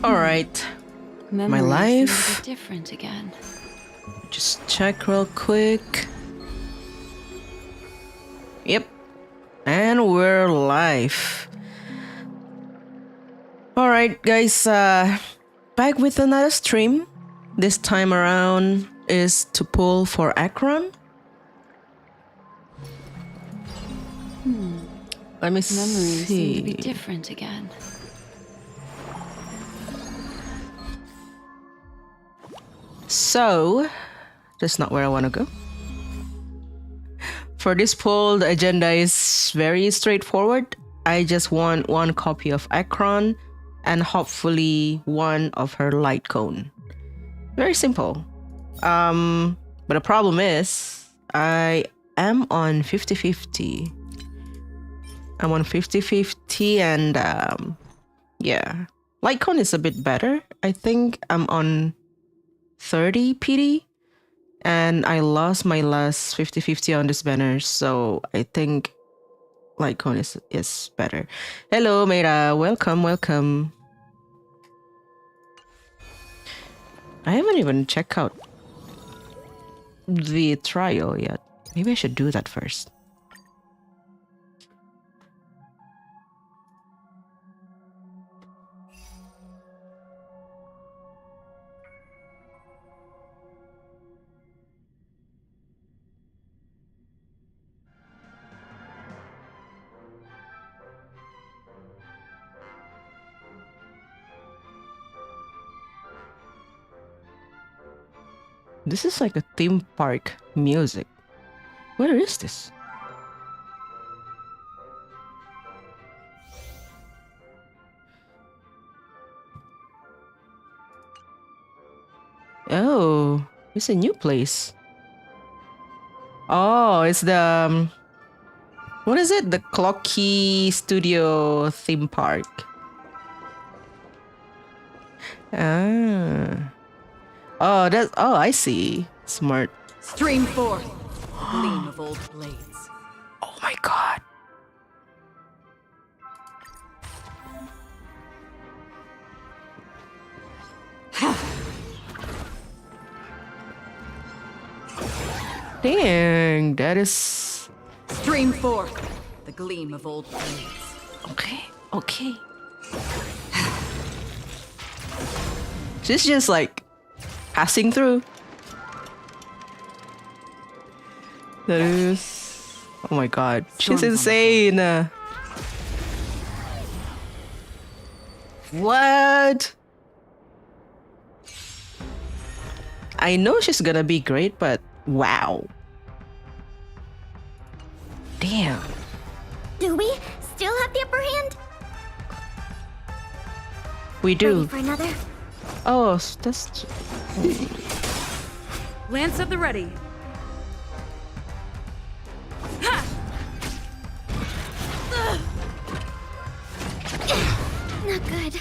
Alright. My Memories life. seem a bit different again. Just check real quick. Yep. And we're live. Alright guys, back with another stream. This time around is to pull for Acheron. Let me Memories seem to be see. different again. So, that's not where I want to go. For this poll, the agenda is very straightforward. I just want one copy of Acheron and hopefully one of her light cone. Very simple. But the problem is I am on 50-50. I'm on 50-50 and yeah. Light cone is a bit better. I think I'm on 30 PD and I lost my last 50-50 on this banner, so I think Lycon is better. Hello Meira, welcome. I haven't even checked out the trial yet. Maybe I should do that first. This is like a theme park music. Where is this? Oh, it's a new place. Oh, it's the what is it? The Clocky Studio theme park. Ah. Oh, that's. Oh, I see. Smart. Stream forth, the gleam of old blades. Oh my god. Dang, that is. Stream forth, the gleam of old blades. Okay. She's just like passing through. That is. Oh my god. She's insane. What? I know she's gonna be great, but wow. Damn. Do we still have the upper hand? We do. Ready for another? Oh, that's. Lance at the ready. Not good.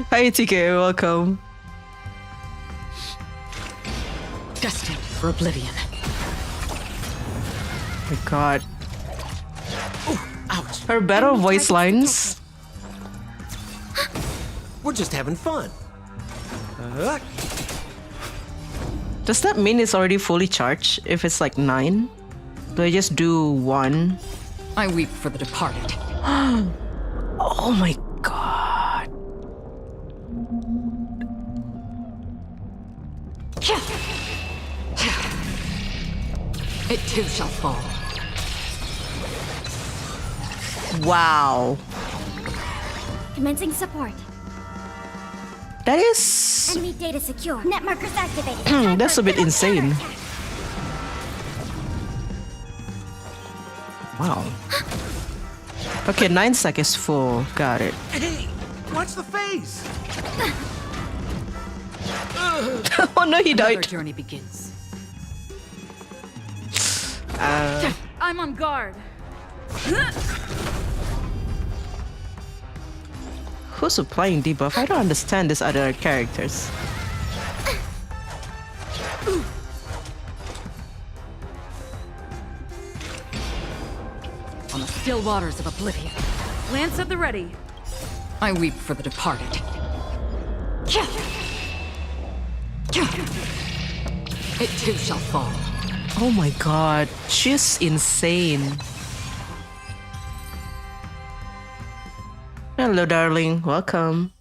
Hi, TK. Welcome. Destined for oblivion. Oh my god. Ouch! Her better voice lines. We're just having fun. Does that mean it's already fully charged if it's like 9? Do I just do 1? I weep for the departed. Oh my god. It too shall fall. Wow. Commencing support. That is... Enemy data secure. Net markers activated. That's a bit insane. Wow. Okay, 9 sec is full. Got it. Hey, watch the face. Oh no, he Another died. journey begins. Uh, I'm on guard. who's applying debuff? I don't understand these other characters. On the still waters of oblivion. Lance at the ready. I weep for the departed. It too shall fall. Oh my god, she's insane. Hello, darling. Welcome.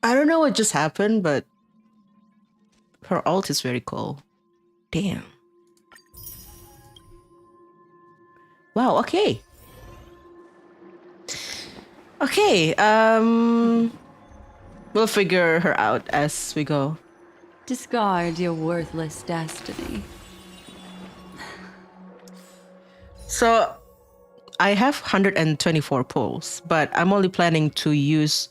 I don't know what just happened, but her ult is very cool. Damn. Wow, okay. Okay, we'll figure her out as we go. Discard your worthless destiny. So, I have 124 pulls, but I'm only planning to use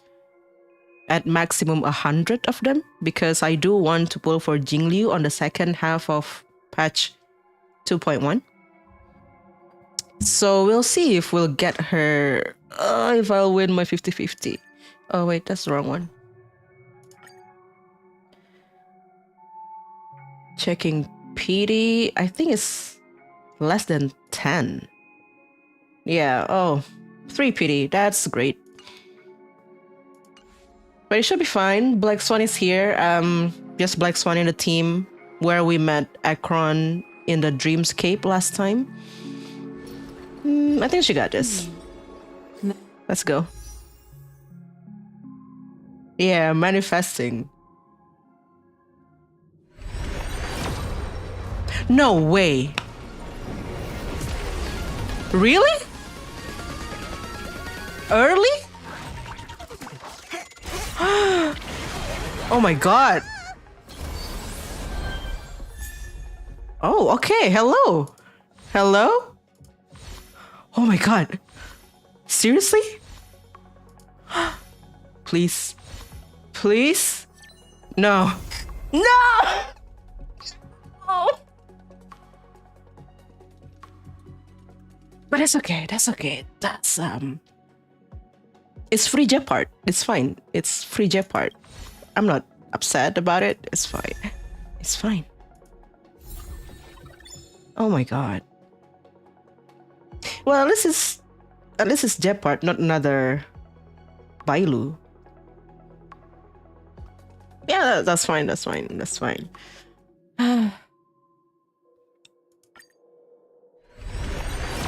at maximum 100 of them because I do want to pull for Jingliu on the second half of patch 2.1. So we'll see if we'll get her, if I'll win my 50-50. Oh wait, that's the wrong one. Checking PD, I think it's less than 10. Yeah, oh, 3 PD, that's great. But it should be fine. Black Swan is here. Just Black Swan in the team where we met Acheron in the Dreamscape last time. I think she got this. Let's go. Yeah, manifesting. No way. Really? Early? Oh my god. Oh, okay. Hello. Hello? Oh my god. Seriously? Please. Please? No. No! Oh. But it's okay. That's okay. That's it's free jet part. It's fine. It's free jet part. I'm not upset about it. It's fine. It's fine. Oh my god. Well, this is jet part, not another Bailu. Yeah, that's fine. That's fine. That's fine.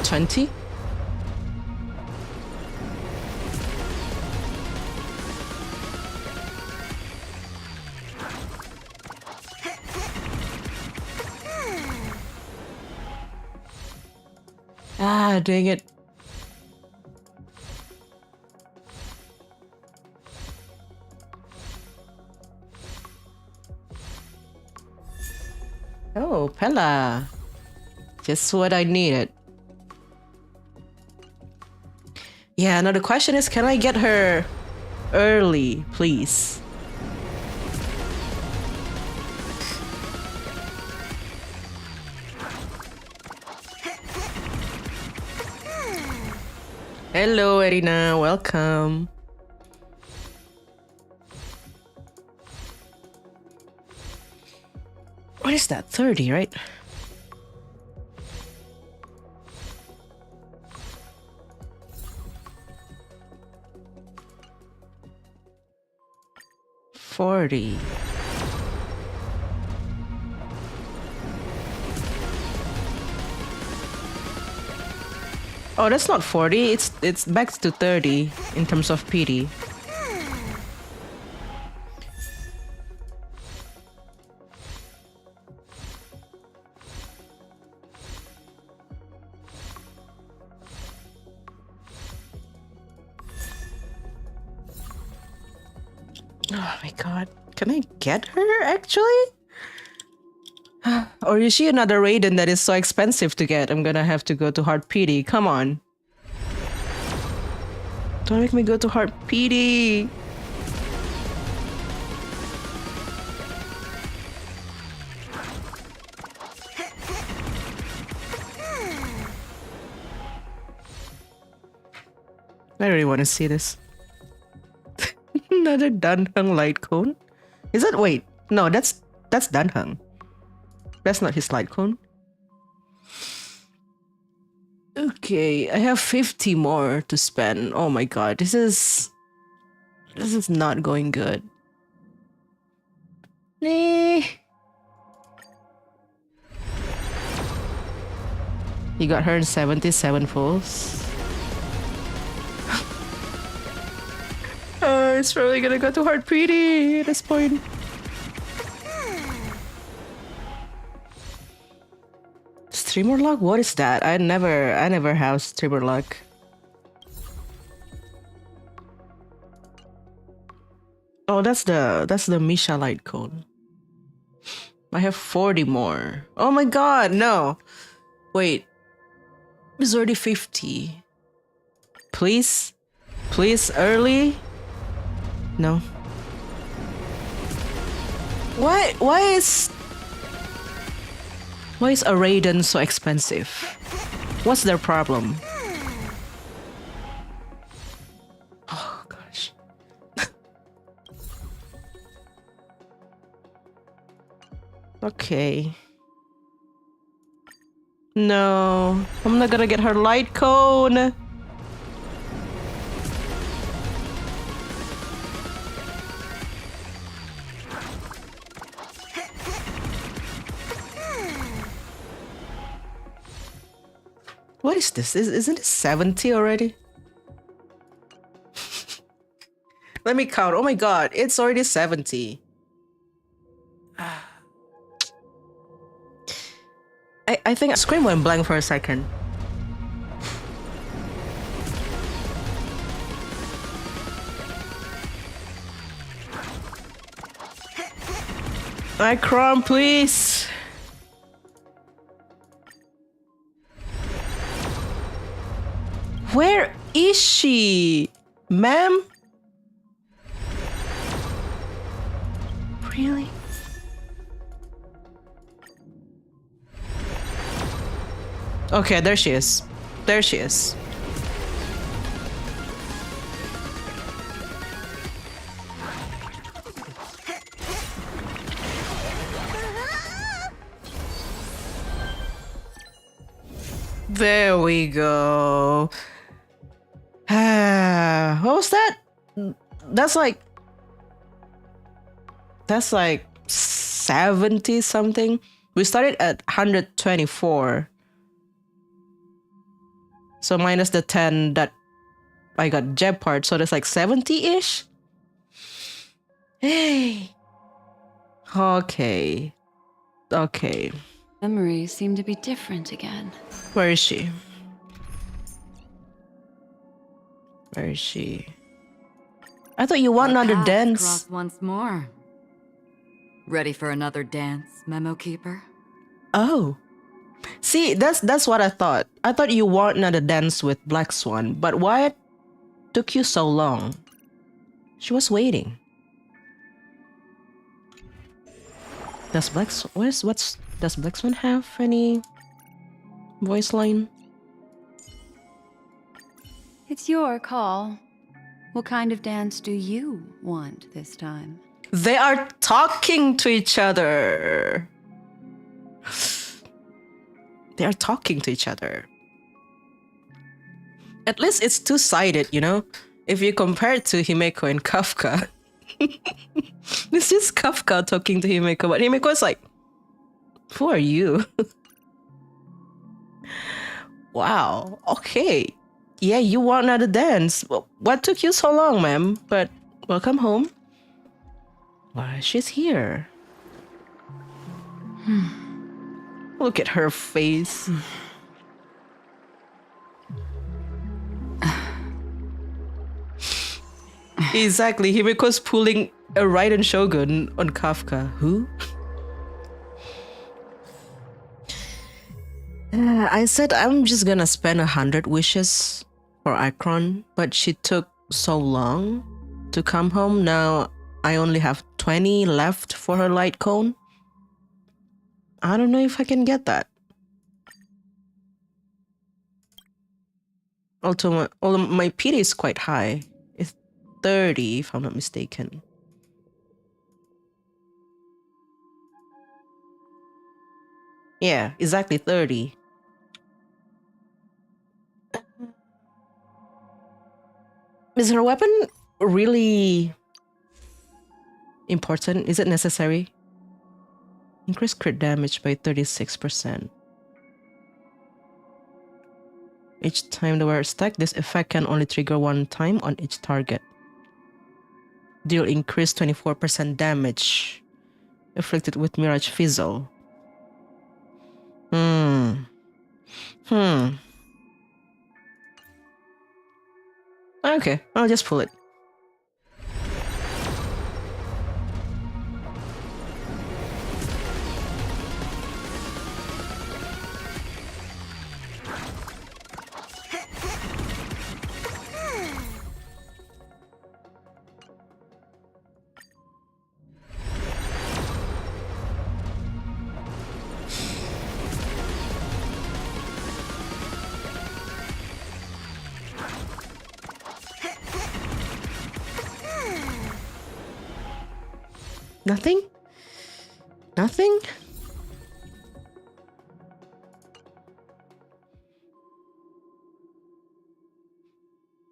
20. Ah, dang it. Oh, Pella. Just what I needed. Yeah, now the question is, can I get her early, please? Hello, Erina. Welcome. What is that? 30, right? $40. Oh, that's not 40. It's back to 30 in terms of PD. Oh my god. Can I get her actually? Or is she another Raiden that is so expensive to get? I'm gonna have to go to hard PD. Come on. Don't make me go to hard PD. I really want to see this. Another Danheng light cone? Is that, wait, no, that's Danheng. That's not his light cone. Okay, I have 50 more to spend. Oh my god, this is not going good. Eh. You got her in 77 pulls. It's probably gonna go to Heart Pretty at this point. Streamer luck? What is that? I never have streamer luck. Oh, that's the Misha light code. I have 40 more. Oh my god, no. Wait. It's already 50. Please? Please, early? No. Why is a Raiden so expensive? What's their problem? Oh gosh. Okay. No, I'm not gonna get her light cone. What is this? Isn't it 70 already? Let me count. Oh my god, it's already 70. I think screen went blank for a second. Acheron, please. Where is she, ma'am? Really? Okay, there she is. There she is. There we go. What was that? That's like 70 something. We started at 124. So minus the 10 that I got Jeb part, so that's like 70-ish. Hey. Okay. Okay. Memories seem to be different again. Where is she? Where is she? I thought you want Our another paths dance. cross once more. Ready for another dance, Memo Keeper? Oh. See, that's what I thought. I thought you want another dance with Black Swan, but why it took you so long? She was waiting. Does Black Swan, does Black Swan have any voice line? It's your call. What kind of dance do you want this time? They are talking to each other. They are talking to each other. At least it's two-sided, you know? If you compare it to Himeko and Kafka. It's just Kafka talking to Himeko, but Himeko's like, who are you? Wow, okay. Yeah, you want another dance. Well, what took you so long, ma'am? But welcome home. Why, she's here. Look at her face. Exactly, Himeko's pulling a Raiden Shogun on Kafka. Who? I said I'm just gonna spend 100 wishes for Acheron, but she took so long to come home. Now I only have 20 left for her light cone. I don't know if I can get that. Although my pity is quite high. It's 30 if I'm not mistaken. Yeah, exactly 30. Is her weapon really important? Is it necessary? Increase crit damage by 36%. Each time the wearer is attacked, this effect can only trigger one time on each target. Deal increased 24% damage afflicted with Mirage Fizzle. Okay, I'll just pull it. Nothing? Nothing?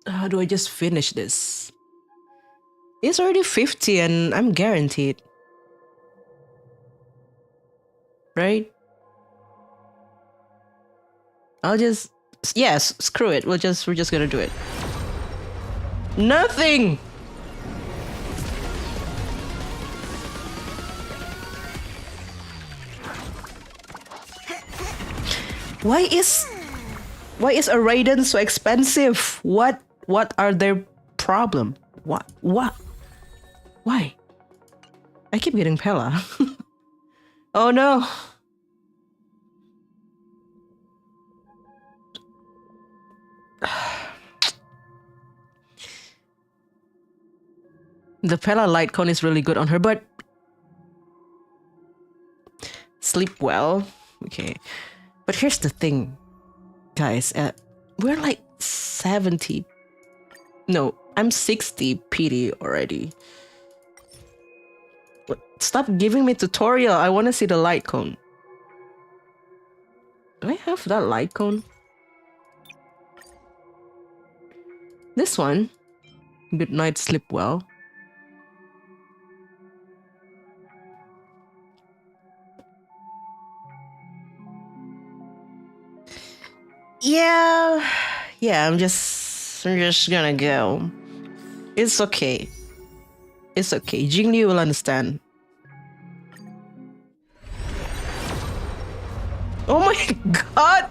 How do I just finish this? It's already 50 and I'm guaranteed. Right? I'll just... Yes, screw it. We're just gonna do it. Nothing! Why is a Raiden so expensive? What are their problem? What? Why? I keep getting Pella. Oh no. The Pella light cone is really good on her, but sleep well. Okay. But here's the thing, guys. We're like 70. No, I'm 60 PD already. Stop giving me tutorial. I want to see the light cone. Do I have that light cone? This one. Good night, sleep well. Yeah, I'm just gonna go. It's okay. It's okay. Jingli will understand. Oh my god!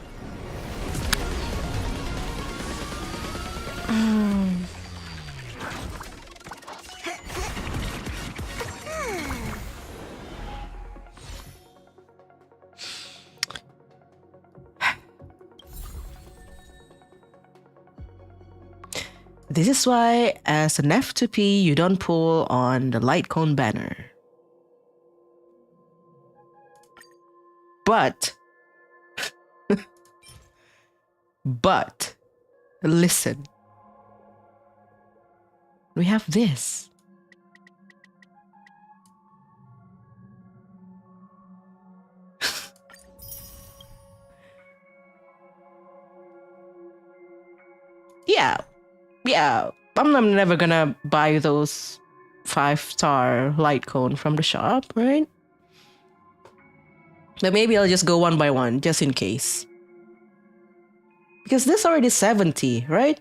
This is why, as an F2P, you don't pull on the light cone banner. But, listen. We have this. Yeah, I'm never gonna buy those 5-star light cone from the shop, right? But maybe I'll just go one by one, just in case. Because this already 70, right?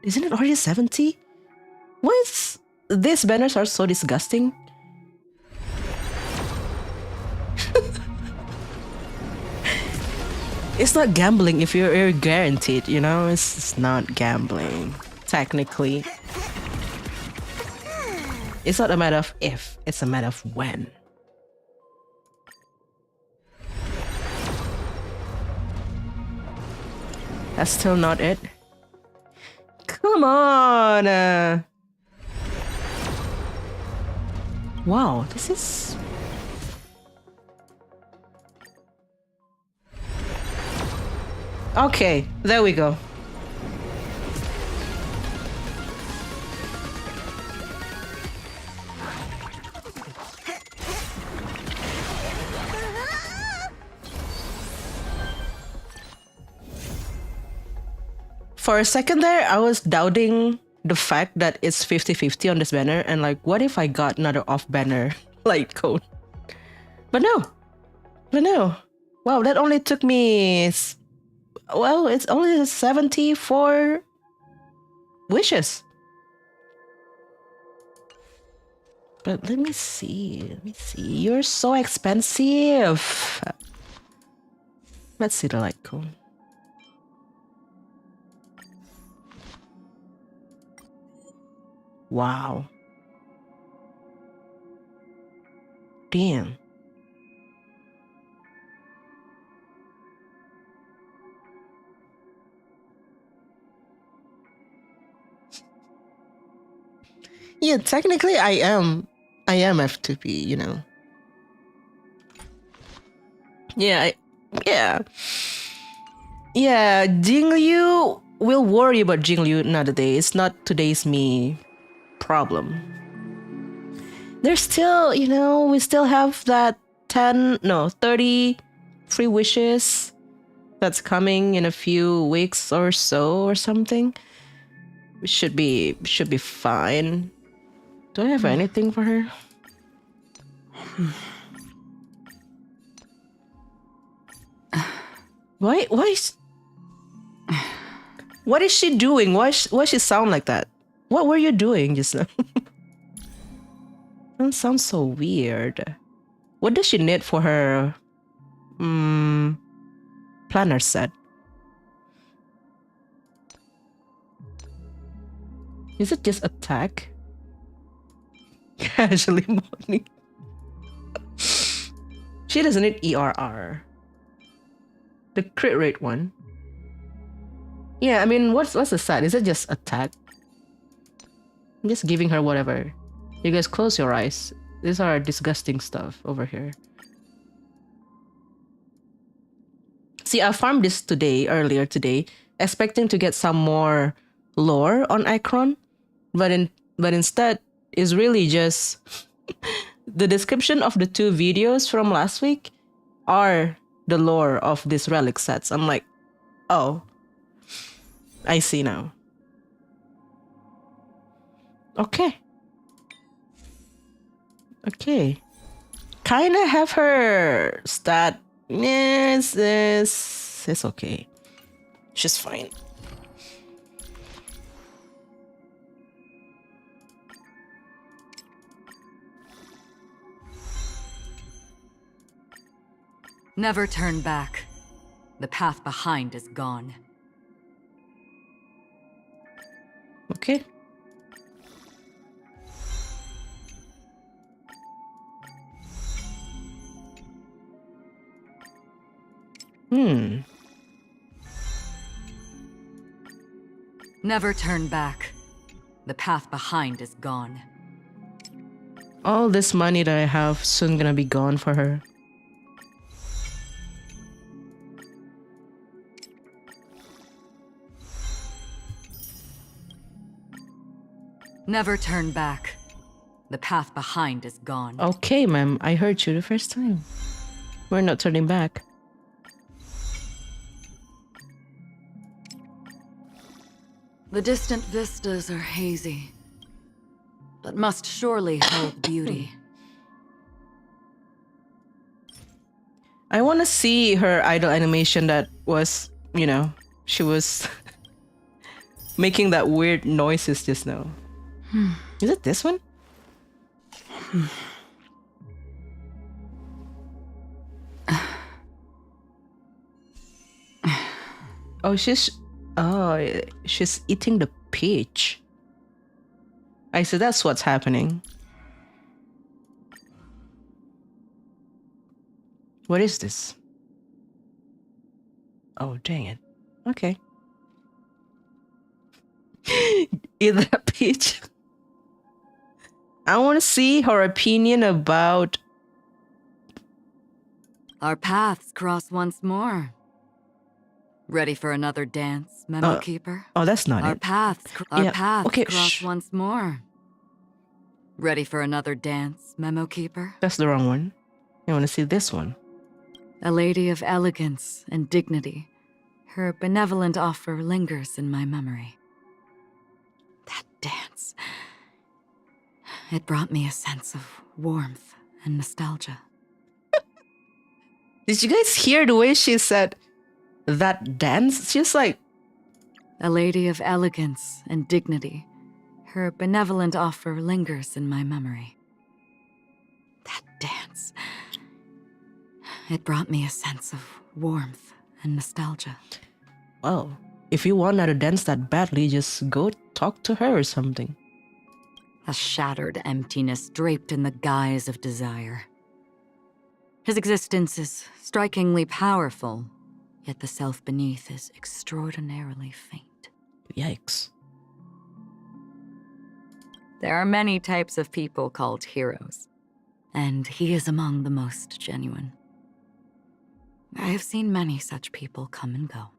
Isn't it already 70? Why is these banners are so disgusting? It's not gambling if you're guaranteed, you know? It's not gambling, technically. It's not a matter of if, it's a matter of when. That's still not it. Come on! Wow, this is... Okay, there we go. For a second there, I was doubting the fact that it's 50-50 on this banner and like, what if I got another off banner light cone? But no. Wow, that only took me, well, it's only 74 wishes. But let me see. You're so expensive. Let's see the light cone. Wow. Damn. Yeah, technically I am F2P, you know. Yeah, Jingliu, we'll worry about Jingliu another day. It's not today's me problem. There's still, you know, we still have that 30 free wishes that's coming in a few weeks or so or something. It should be fine. Do I have anything for her? What is she doing? Why she sound like that? What were you doing just now? That sounds so weird. What does she need for her planner set? Is it just attack? Casually money. She doesn't need ERR. The crit rate one. Yeah, I mean, what's the set? Is it just attack? I'm just giving her whatever. You guys close your eyes. These are disgusting stuff over here. See, I farmed this earlier today, expecting to get some more lore on Acheron, but instead is really just the description of the 2 videos from last week are the lore of these relic sets. I'm like, oh, I see now. Okay. Kinda have her stat. Yes, it's okay. She's fine. Never turn back. The path behind is gone. Okay. Never turn back. The path behind is gone. All this money that I have soon gonna be gone for her. Never turn back. The path behind is gone. Okay, ma'am. I heard you the first time. We're not turning back. The distant vistas are hazy, but must surely hold beauty. I want to see her idle animation that was, you know, she was making that weird noises just now. Is it this one? Oh, she's eating the peach. I see, that's what's happening. What is this? Oh, dang it. Okay. Eat that peach. I want to see her opinion about... Our paths cross once more. Ready for another dance, Memo Keeper? Oh, that's not Our it. paths Okay, cross once more. Ready for another dance, Memo Keeper? That's the wrong one. I want to see this one. A lady of elegance and dignity. Her benevolent offer lingers in my memory. That It brought me a sense of warmth and nostalgia. Did you guys hear the way she said that dance? She's like, A lady of elegance and dignity, her benevolent offer lingers in my memory. That dance. It brought me a sense of warmth and nostalgia. well, if you want her to dance that badly, just go talk to her or something. A shattered emptiness draped in the guise of desire. His existence is strikingly powerful, yet the self beneath is extraordinarily faint. Yikes. There are many types of people called heroes, and he is among the most genuine. I have seen many such people come and go.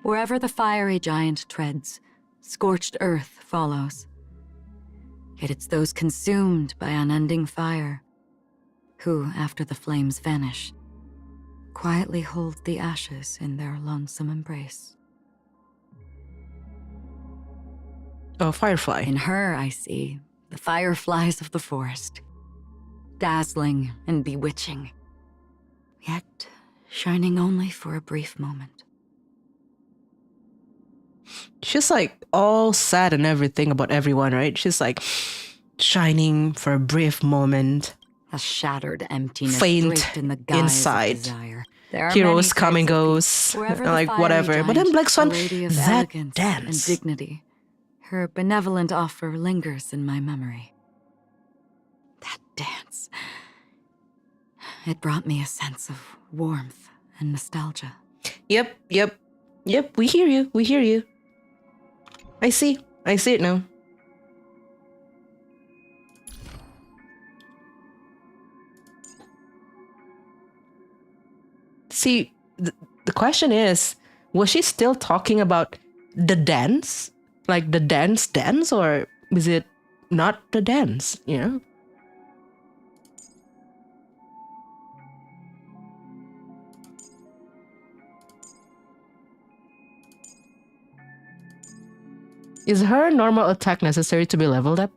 Wherever the fiery giant treads, scorched earth follows. Yet it's those consumed by unending fire who, after the flames vanish, quietly hold the ashes in their lonesome embrace. Oh, Firefly. In her, I see the fireflies of the forest, dazzling and bewitching, yet shining only for a brief moment. She's like all sad and everything about everyone, right? She's like shining for a brief moment. A shattered emptiness Faint draped in the guise inside. of desire. There are Heroes many come and types of goes, people. Wherever the like fiery whatever. But then giant, Black Swan, a lady of that elegance dance. and dignity. Her benevolent offer lingers in my memory. That dance. It brought me a sense of warmth and nostalgia. Yep. We hear you. I see it now. See, the question is, was she still talking about the dance? Like the dance, or is it not the dance, you know? Is her normal attack necessary to be leveled up?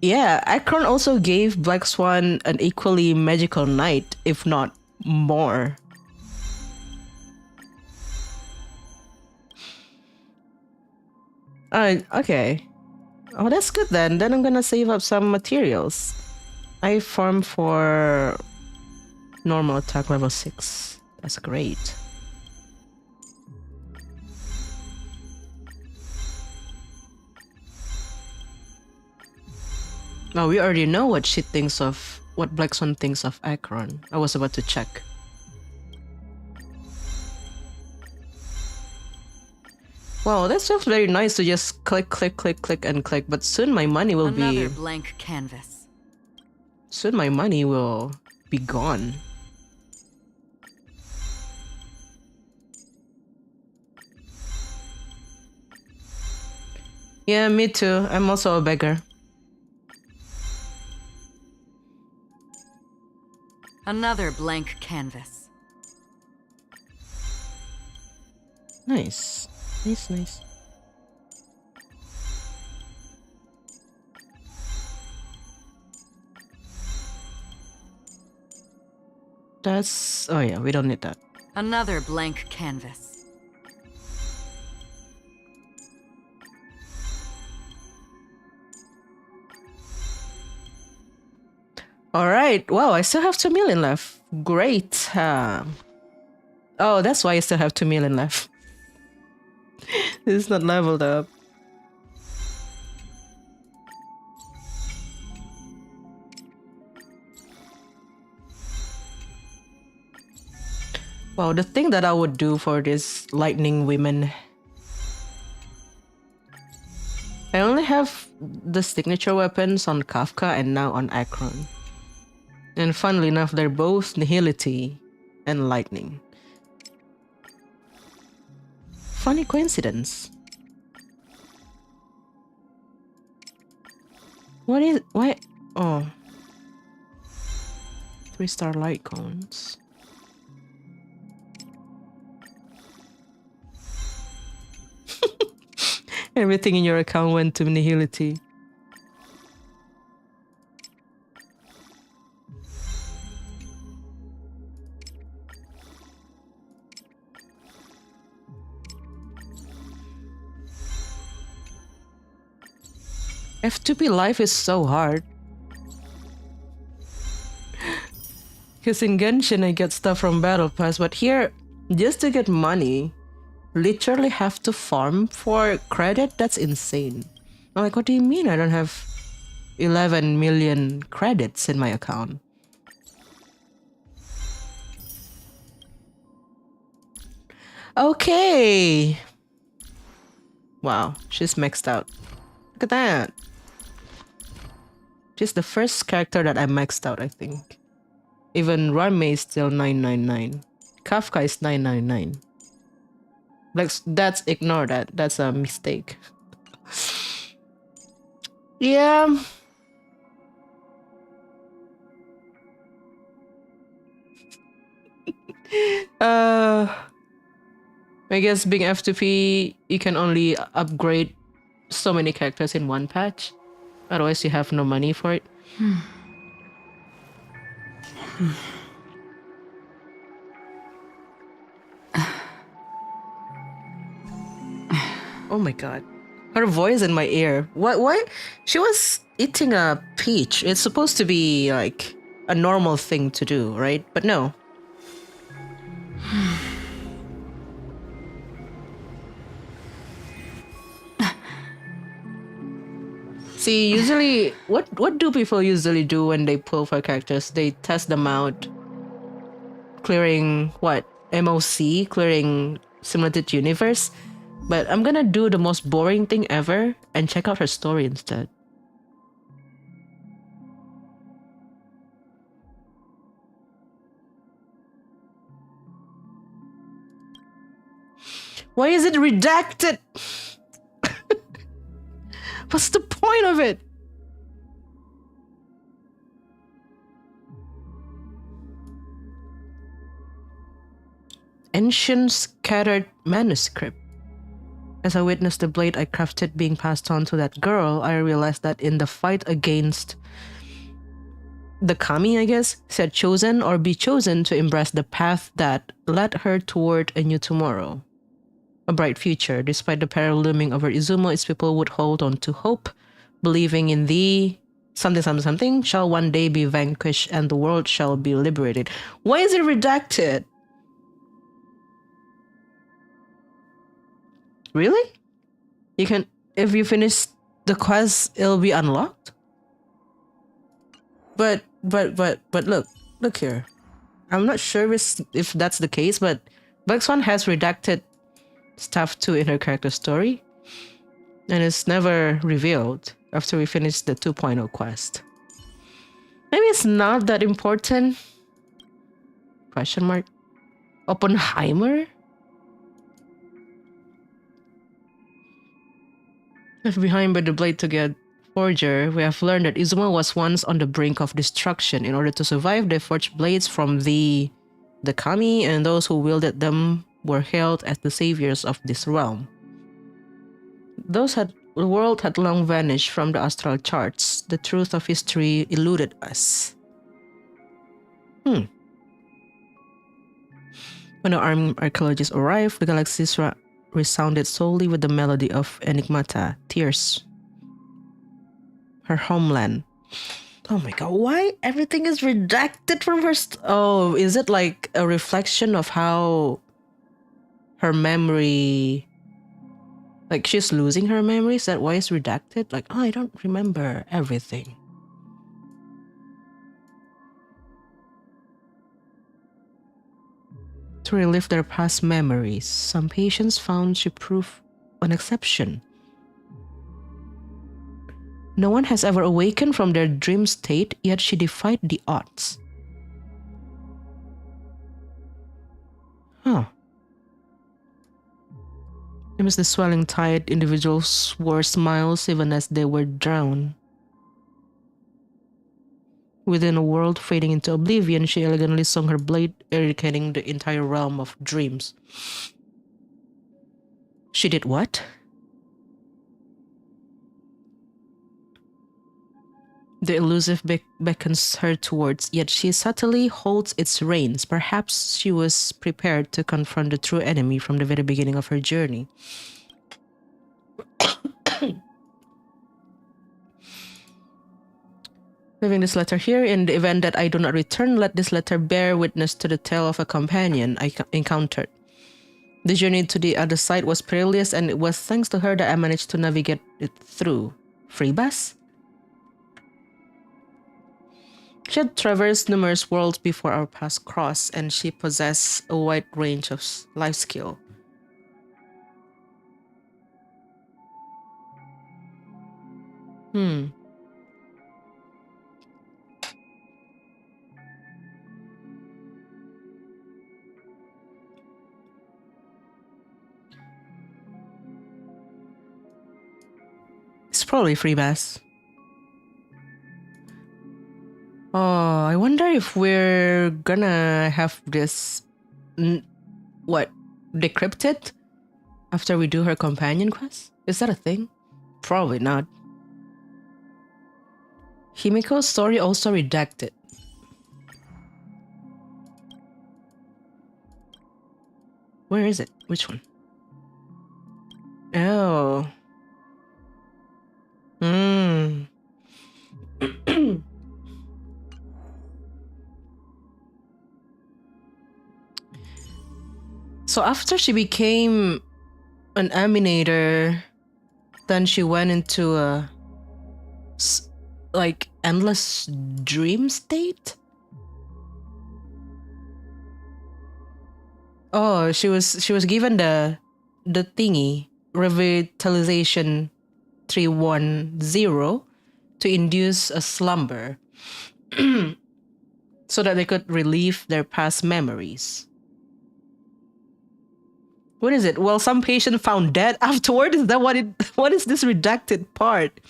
Yeah, Acheron also gave Black Swan an equally magical night, if not more. Okay. Oh, that's good then. Then I'm gonna save up some materials. I farm for normal attack level 6. That's great. Now we already know what she thinks of, what Black Swan thinks of Acheron. I was about to check. Wow, that feels very nice to just click, and click. But soon my money will Another blank canvas. Soon my money will be gone. Yeah, me too. I'm also a beggar. Another blank canvas. Nice. Nice. That's... oh yeah, we don't need that. Another blank canvas. Alright, wow, I still have 2 million left. Great. Oh, that's why I still have 2 million left. It's not leveled up. Wow, the thing that I would do for this lightning women. I only have the signature weapons on Kafka and now on Acheron. And funnily enough, they're both nihility and lightning. Funny coincidence. What is what? Oh, 3-star light cones. Everything in your account went to nihility. F2P life is so hard. Because in Genshin I get stuff from Battle Pass, but here, just to get money, literally have to farm for credit? That's insane. I'm like, what do you mean I don't have 11 million credits in my account? Okay. Wow, she's maxed out. Look at that. She's the first character that I maxed out, I think. Even Rame is still 999. Kafka is 999. Like, that's, ignore that. That's a mistake. Yeah. I guess being F2P, you can only upgrade so many characters in one patch. Otherwise, you have no money for it. Oh my god. Her voice in my ear. What? She was eating a peach. It's supposed to be like a normal thing to do, right? But no. See, usually, what do people usually do when they pull for characters? They test them out, clearing what? MOC, clearing simulated universe. But I'm gonna do the most boring thing ever and check out her story instead. Why is it redacted? What's the point of it? Ancient scattered manuscript. As I witnessed the blade I crafted being passed on to that girl, I realized that in the fight against the kami, I guess, she had chosen or be chosen to embrace the path that led her toward a new tomorrow. A bright future. Despite the peril looming over Izumo, its people would hold on to hope, believing in the something shall one day be vanquished and the world shall be liberated. Why is it redacted? Really? You can, if you finish the quest, it'll be unlocked? But look here. I'm not sure if that's the case, but Black Swan has redacted stuff too in her character story, and it's never revealed after we finish the 2.0 quest. Maybe it's not that important? Question mark. Oppenheimer? Left behind by the blade to get forger, we have learned that Izumo was once on the brink of destruction. In order to survive, they forged blades from the kami, and those who wielded them were hailed as the saviors of this realm. The world had long vanished from the astral charts. The truth of history eluded us. When the armed archaeologists arrived, the galaxies resounded solely with the melody of Enigmata, Tears, her homeland. Oh my god, why everything is redacted from her? Oh, is it like a reflection of how her memory, like she's losing her memory? Is that why it's redacted? Like, oh, I don't remember everything. To relive their past memories, some patients found she proved an exception. No one has ever awakened from their dream state, yet she defied the odds. Huh. Amidst the swelling tide, individuals wore smiles even as they were drowned. Within a world fading into oblivion, she elegantly swung her blade, eradicating the entire realm of dreams. She did what? The elusive beckons her towards, yet she subtly holds its reins. Perhaps she was prepared to confront the true enemy from the very beginning of her journey. Leaving this letter here, in the event that I do not return, let this letter bear witness to the tale of a companion I encountered. The journey to the other side was perilous, and it was thanks to her that I managed to navigate it through. Freebus? She had traversed numerous worlds before our paths crossed, and she possessed a wide range of life skill. It's probably Freebus. Oh, I wonder if we're gonna have this, decrypted after we do her companion quest? Is that a thing? Probably not. Himiko's story also redacted. Where is it? Which one? Oh. So after she became an Aminator, then she went into a endless dream state. Oh, she was given the thingy, revitalization 310, to induce a slumber so that they could relive their past memories. What is it? Well, some patient found dead afterward? Is that what is this redacted part?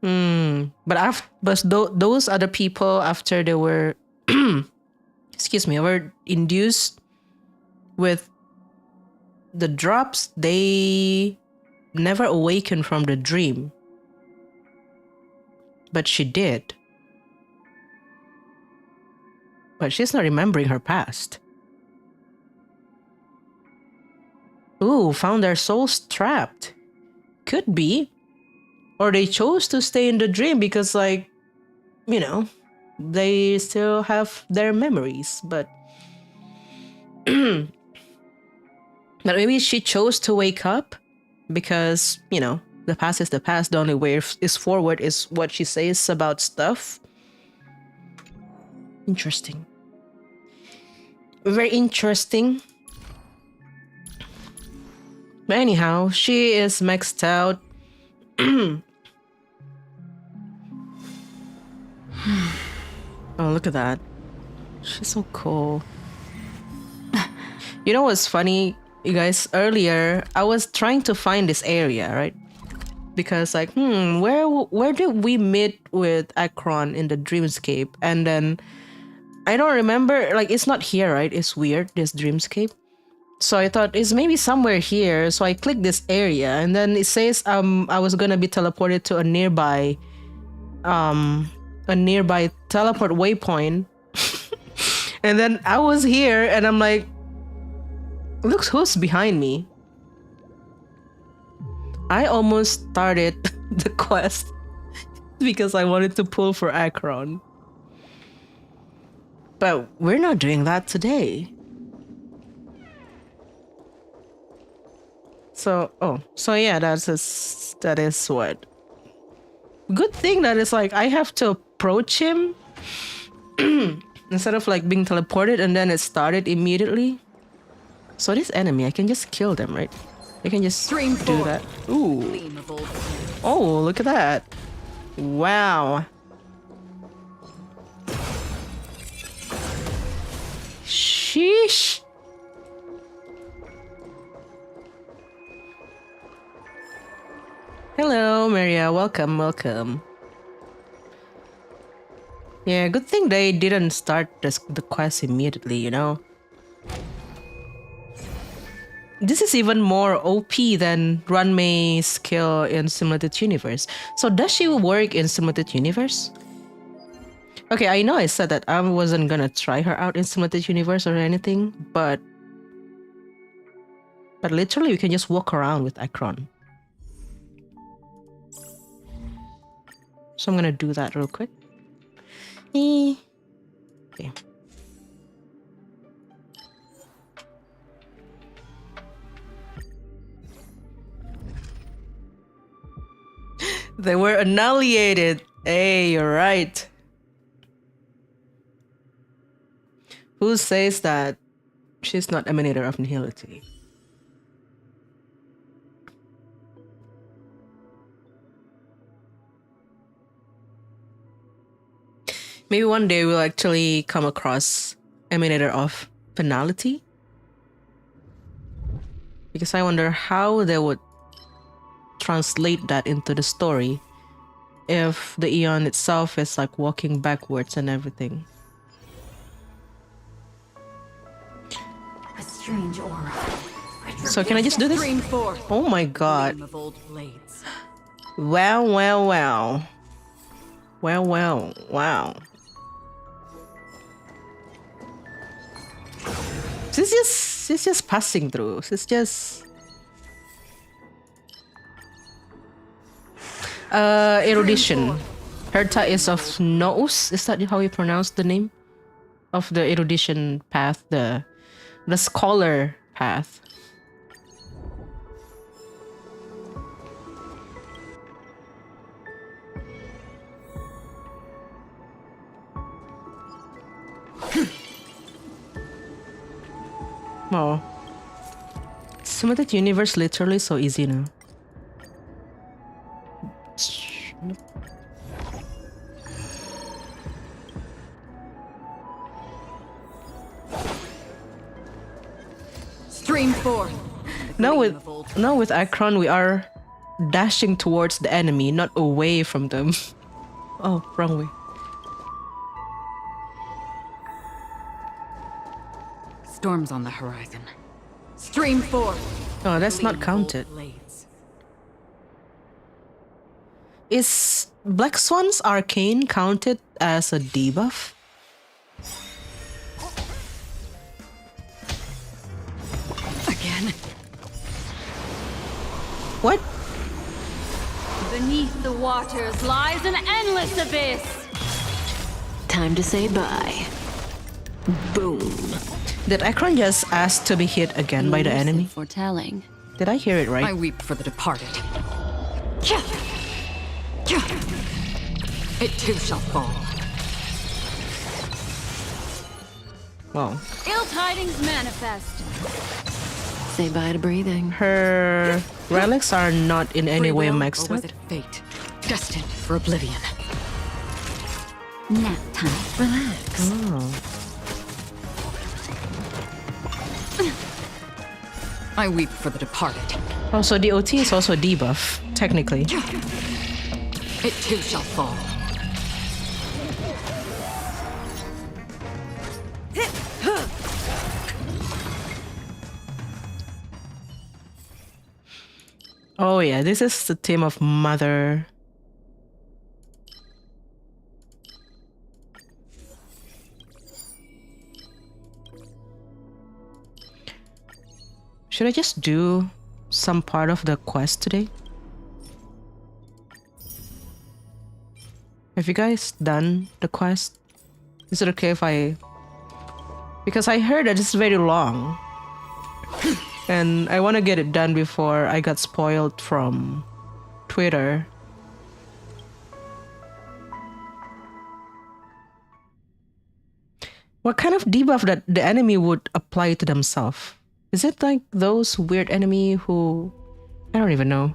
But those other people, after they were were induced with the drops, they never awakened from the dream. But she did. But she's not remembering her past. Ooh, found their souls trapped. Could be. Or they chose to stay in the dream because, they still have their memories. But but maybe she chose to wake up because, the past is the past. The only way is forward is what she says about stuff. Interesting. Very interesting. But anyhow, she is maxed out. Oh, look at that. She's so cool. You know what's funny, you guys? Earlier, I was trying to find this area, right? Because where did we meet with Acheron in the dreamscape? And then I don't remember, it's not here, right? It's weird, this dreamscape. So I thought it's maybe somewhere here. So I clicked this area, and then it says I was gonna be teleported to a nearby teleport waypoint. And then I was here, and I'm like, look who's behind me. I almost started the quest because I wanted to pull for Acheron. But we're not doing that today. So yeah, that is what. Good thing that it's I have to approach him instead of being teleported and then it started immediately. So this enemy, I can just kill them, right? I can just do that. Ooh. Oh, look at that. Wow. Sheesh. Hello, Maria. Welcome. Yeah, good thing they didn't start the quest immediately, you know? This is even more OP than Ranmei's skill in Simulated Universe. So does she work in Simulated Universe? Okay, I know I said that I wasn't gonna try her out in Simulated Universe or anything, but literally you can just walk around with Acheron. So I'm gonna do that real quick. Okay. They were annihilated. Hey, you're right. Who says that she's not emanator of nihility? Maybe one day we'll actually come across emanator of penalty. Because I wonder how they would translate that into the story if the Eon itself is like walking backwards and everything. A strange aura. So can I just do this? Oh my god. Wow, wow, wow. Wow, wow, wow. She's just passing through. She's just erudition. Herta is of Nous. Is that how you pronounce the name of the erudition path? The scholar path. Oh. Simulated Universe literally so easy now. Stream forth. Now with Acheron we are dashing towards the enemy, not away from them. Oh, wrong way. Storms on the horizon. Stream forth. Oh, that's not counted. Is Black Swan's arcane counted as a debuff? Again. What? Beneath the waters lies an endless abyss. Time to say bye. Boom. Did Acheron just ask to be hit again by the enemy? Foretelling. Did I hear it right? I weep for the departed. It too shall fall. Wow. Ill tidings manifest. Say bye to breathing. Her relics are not in any way maxed Or was out. it fate? Destined for oblivion. Nap time. Relax. Oh. I weep for the departed. Oh, so the OT is also a debuff, technically. It too shall fall. Oh yeah, this is the theme of Mother. Should I just do some part of the quest today? Have you guys done the quest? Is it okay if I... Because I heard that it's very long. And I want to get it done before I got spoiled from Twitter. What kind of debuff that the enemy would apply to themselves? Is it like those weird enemy who... I don't even know.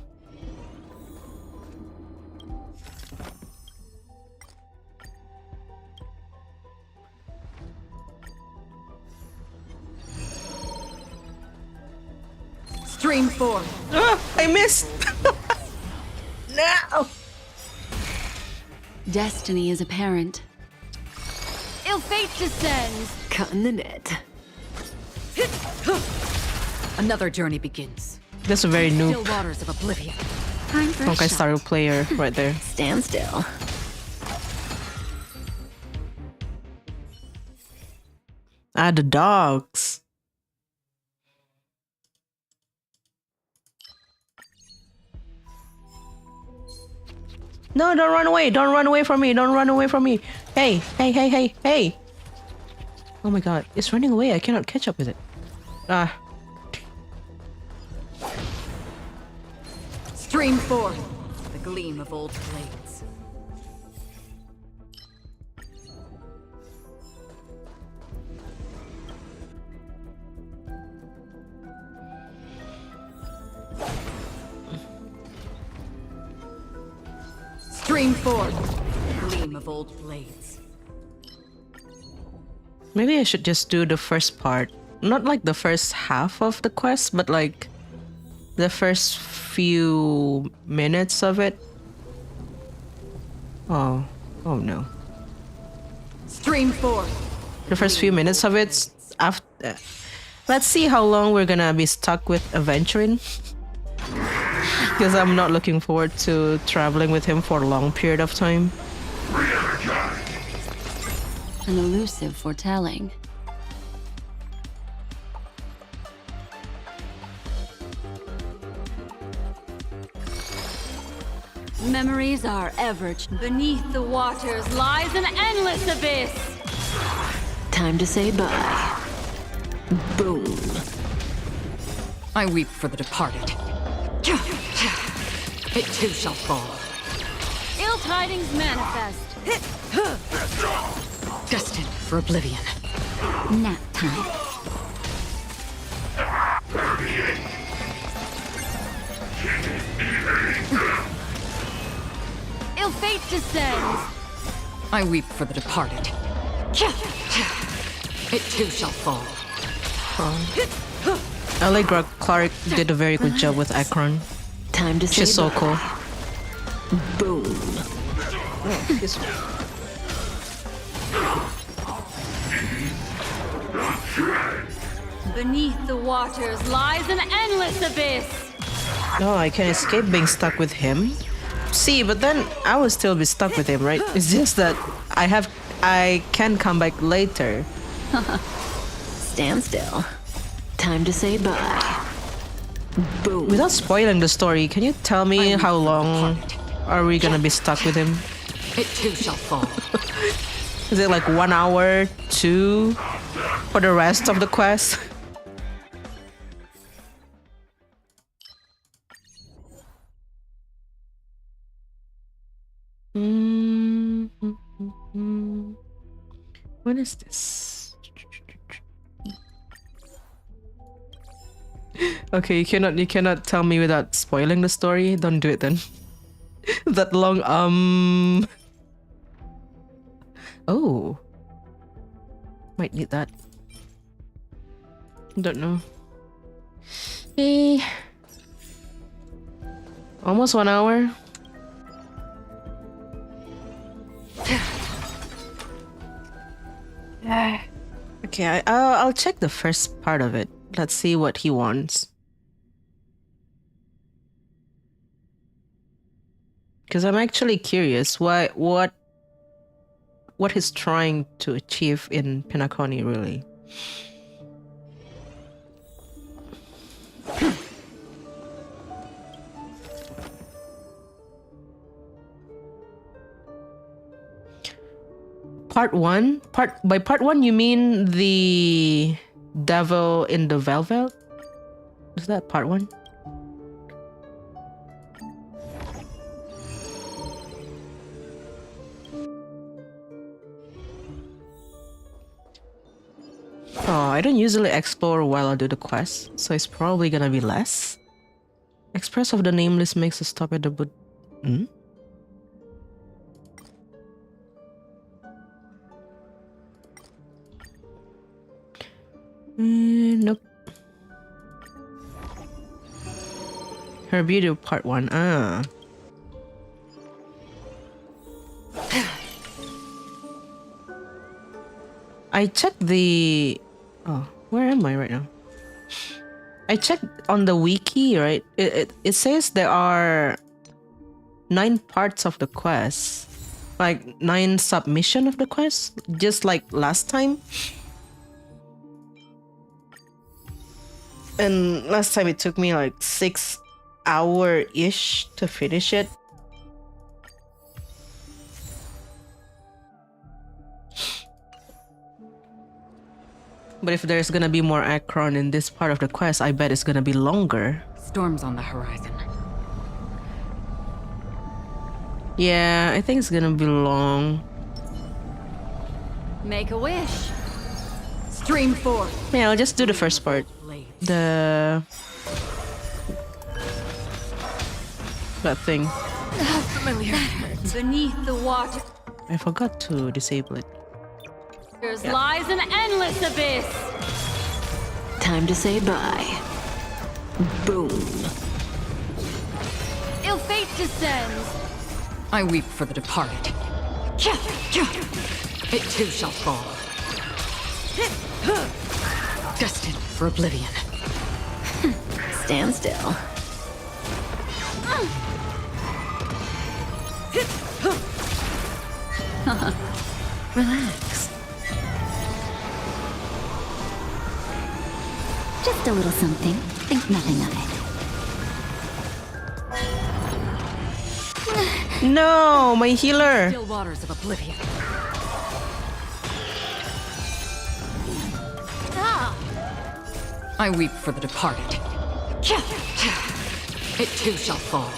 Stream forth. Ah, I missed! No! Destiny is apparent. Ill fate descends. Cutting the net. Another journey begins. That's a very new Still waters of oblivion. Time for a Honkai shot. style player right there. Stand still. Ah, the dogs. No, don't run away. Don't run away from me. Don't run away from me. Hey, hey, hey, hey, hey. Oh my god, it's running away. I cannot catch up with it. Ah. Stream forth the gleam of old blades. Stream forth the gleam of old blades. Maybe I should just do the first part. Not like the first half of the quest, but like the first few minutes of it. Oh, oh no. Stream forth. The first few minutes of it after. Let's see how long we're gonna be stuck with Acheron. Because I'm not looking forward to traveling with him for a long period of time. An elusive foretelling. Memories are ever. Beneath the waters lies an endless abyss. Time to say bye. Boom. I weep for the departed. It too shall fall. Ill tidings manifest. Destined for oblivion. Nap time. Ill fate descends. I weep for the departed. It too shall fall. Allegra Clark did a very good job with Acheron. Time to say She's so bye. cool. Boom. Beneath the waters lies an endless abyss. No, I can escape being stuck with him. See, but then I will still be stuck with him, right? It's just that I can come back later. Stand still. Time to say bye. Boom. Without spoiling the story, can you tell me how long are we gonna be stuck with him? It too shall fall. Is it like 1 hour, 2 for the rest of the quest? What is this? Okay, you cannot tell me without spoiling the story. Don't do it then. That long Oh. Might need that. Don't know. Hey. Almost 1 hour. Okay, I'll check the first part of it. Let's see what he wants. Because I'm actually curious what he's trying to achieve in Penacony, really. By part one you mean the devil in the velvet? Is that part one? Oh, I don't usually explore while I do the quest, so it's probably gonna be less. Express of the Nameless makes a stop at the boot. Hmm? Nope. Her beauty part one. Ah. I checked the... Oh, where am I right now? I checked on the wiki, right? It says there are 9 parts of the quest. Like 9 submission of the quest. Just like last time. And last time it took me like 6 hour-ish to finish it. But if there's gonna be more Acheron in this part of the quest, I bet it's gonna be longer. Storms on the horizon. Yeah, I think it's gonna be long. Make a wish. Stream forth. Yeah, I'll just do the first part. The... That thing. Familiar. Beneath the water I forgot to disable it. lies an endless abyss. Time to say bye. Boom. Ill fate descends. I weep for the departed. It too shall fall. Destined for oblivion. Stand still. Relax. Just a little something. Think nothing of it. No, my healer! Still waters of oblivion. I weep for the departed. It too shall fall.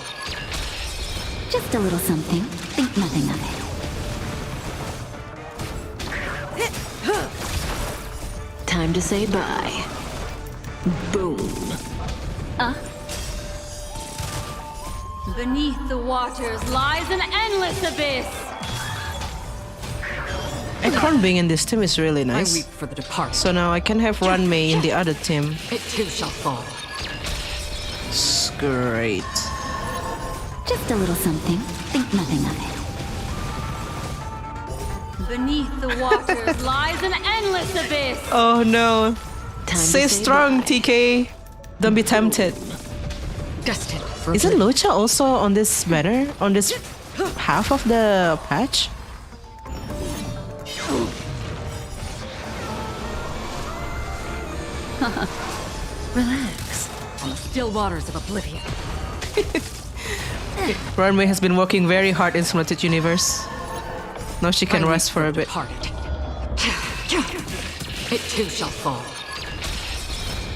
Just a little something. Think nothing of it. Time to say bye. Boom. Beneath the waters lies an endless abyss. Acheron being in this team is really I nice. weep for the departed. So now I can have Ranmei in the other team. It too shall fall. It's great. Just a little something. Think nothing of it. Beneath the waters lies an endless abyss. Oh no. Time Stay to say strong, bye. TK. Don't be tempted. Destined for Isn't oblivion. Lucha also on this banner? On this half of the patch? Relax. On the still waters of oblivion. Ranmei has been working very hard in Splendid Universe. Now she can I rest weep for a the bit. departed. It too shall fall.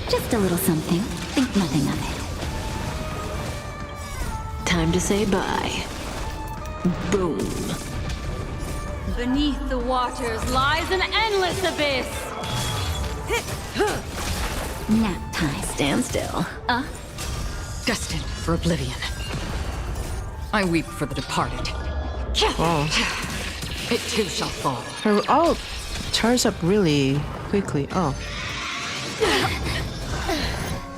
Just a little something. Think nothing of it. Time to say bye. Boom. Beneath the waters lies an endless abyss. Nap time. Stand still. Destined for oblivion. I weep for the departed. Oh. It too shall fall. Her ult charges up really quickly. Oh.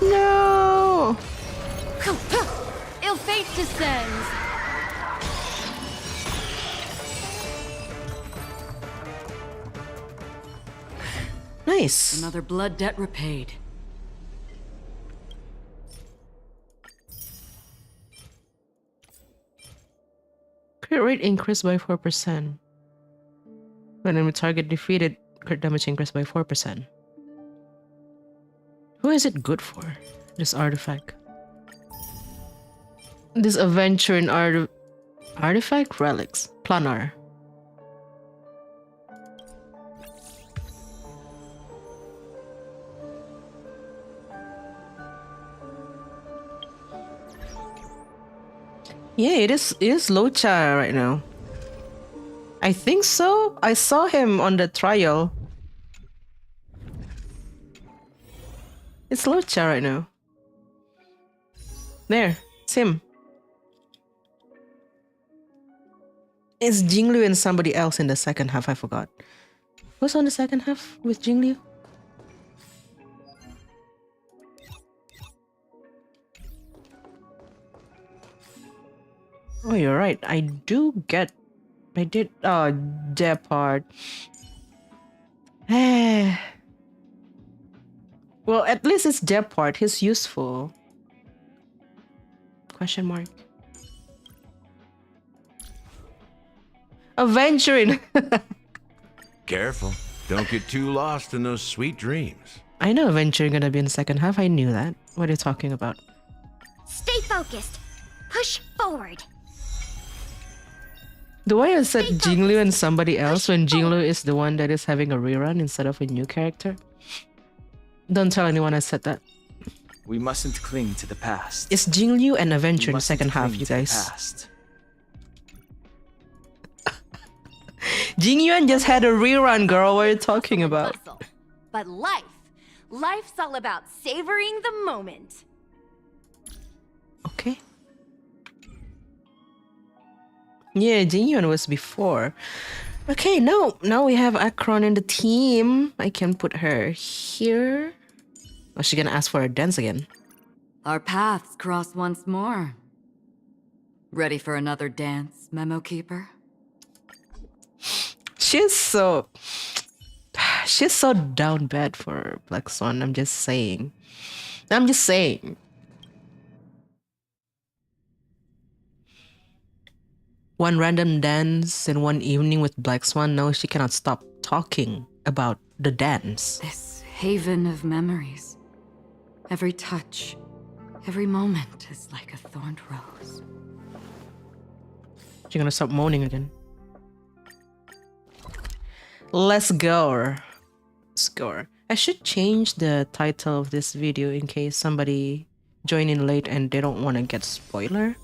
No! Ill fate descends. Nice. Another blood debt repaid. Crit rate increased by 4%. When enemy target defeated, crit damage increased by 4%. Who is it good for? This artifact. This adventure in artifact relics. Planar. Yeah, it is Locha right now. I think so. I saw him on the trial. It's Locha right now. There, it's him. It's Jinglu and somebody else in the second half, I forgot. Who's on the second half with Jinglu? Oh, you're right. I did that part. Well, at least it's Jeb part. He's useful. Question mark. Aventuring. Careful. Don't get too lost in those sweet dreams. I know Aventuring gonna be in the second half. I knew that. What are you talking about? Stay focused. Push forward. Do I accept Jinglu and somebody else when Jinglu is the one that is having a rerun instead of a new character? Don't tell anyone I said that. We mustn't cling to the past. It's Jinglu and We Aventuring mustn't second half, cling you to the guys. past. Jingyuan just had a rerun, girl. What are you talking about? Hustle. But life's all about savoring the moment. Okay. Yeah, Jingyuan was before. Okay, now we have Acheron in the team. I can put her here. Oh, she's gonna ask for a dance again. Our paths cross once more. Ready for another dance, Memo Keeper? She's so down bad for Black Swan. I'm just saying. One random dance in one evening with Black Swan. No, she cannot stop talking about the dance. This haven of memories. Every touch, every moment is like a thorned rose. She's gonna stop moaning again. Let's go. I should change the title of this video in case somebody join in late and they don't want to get spoiler.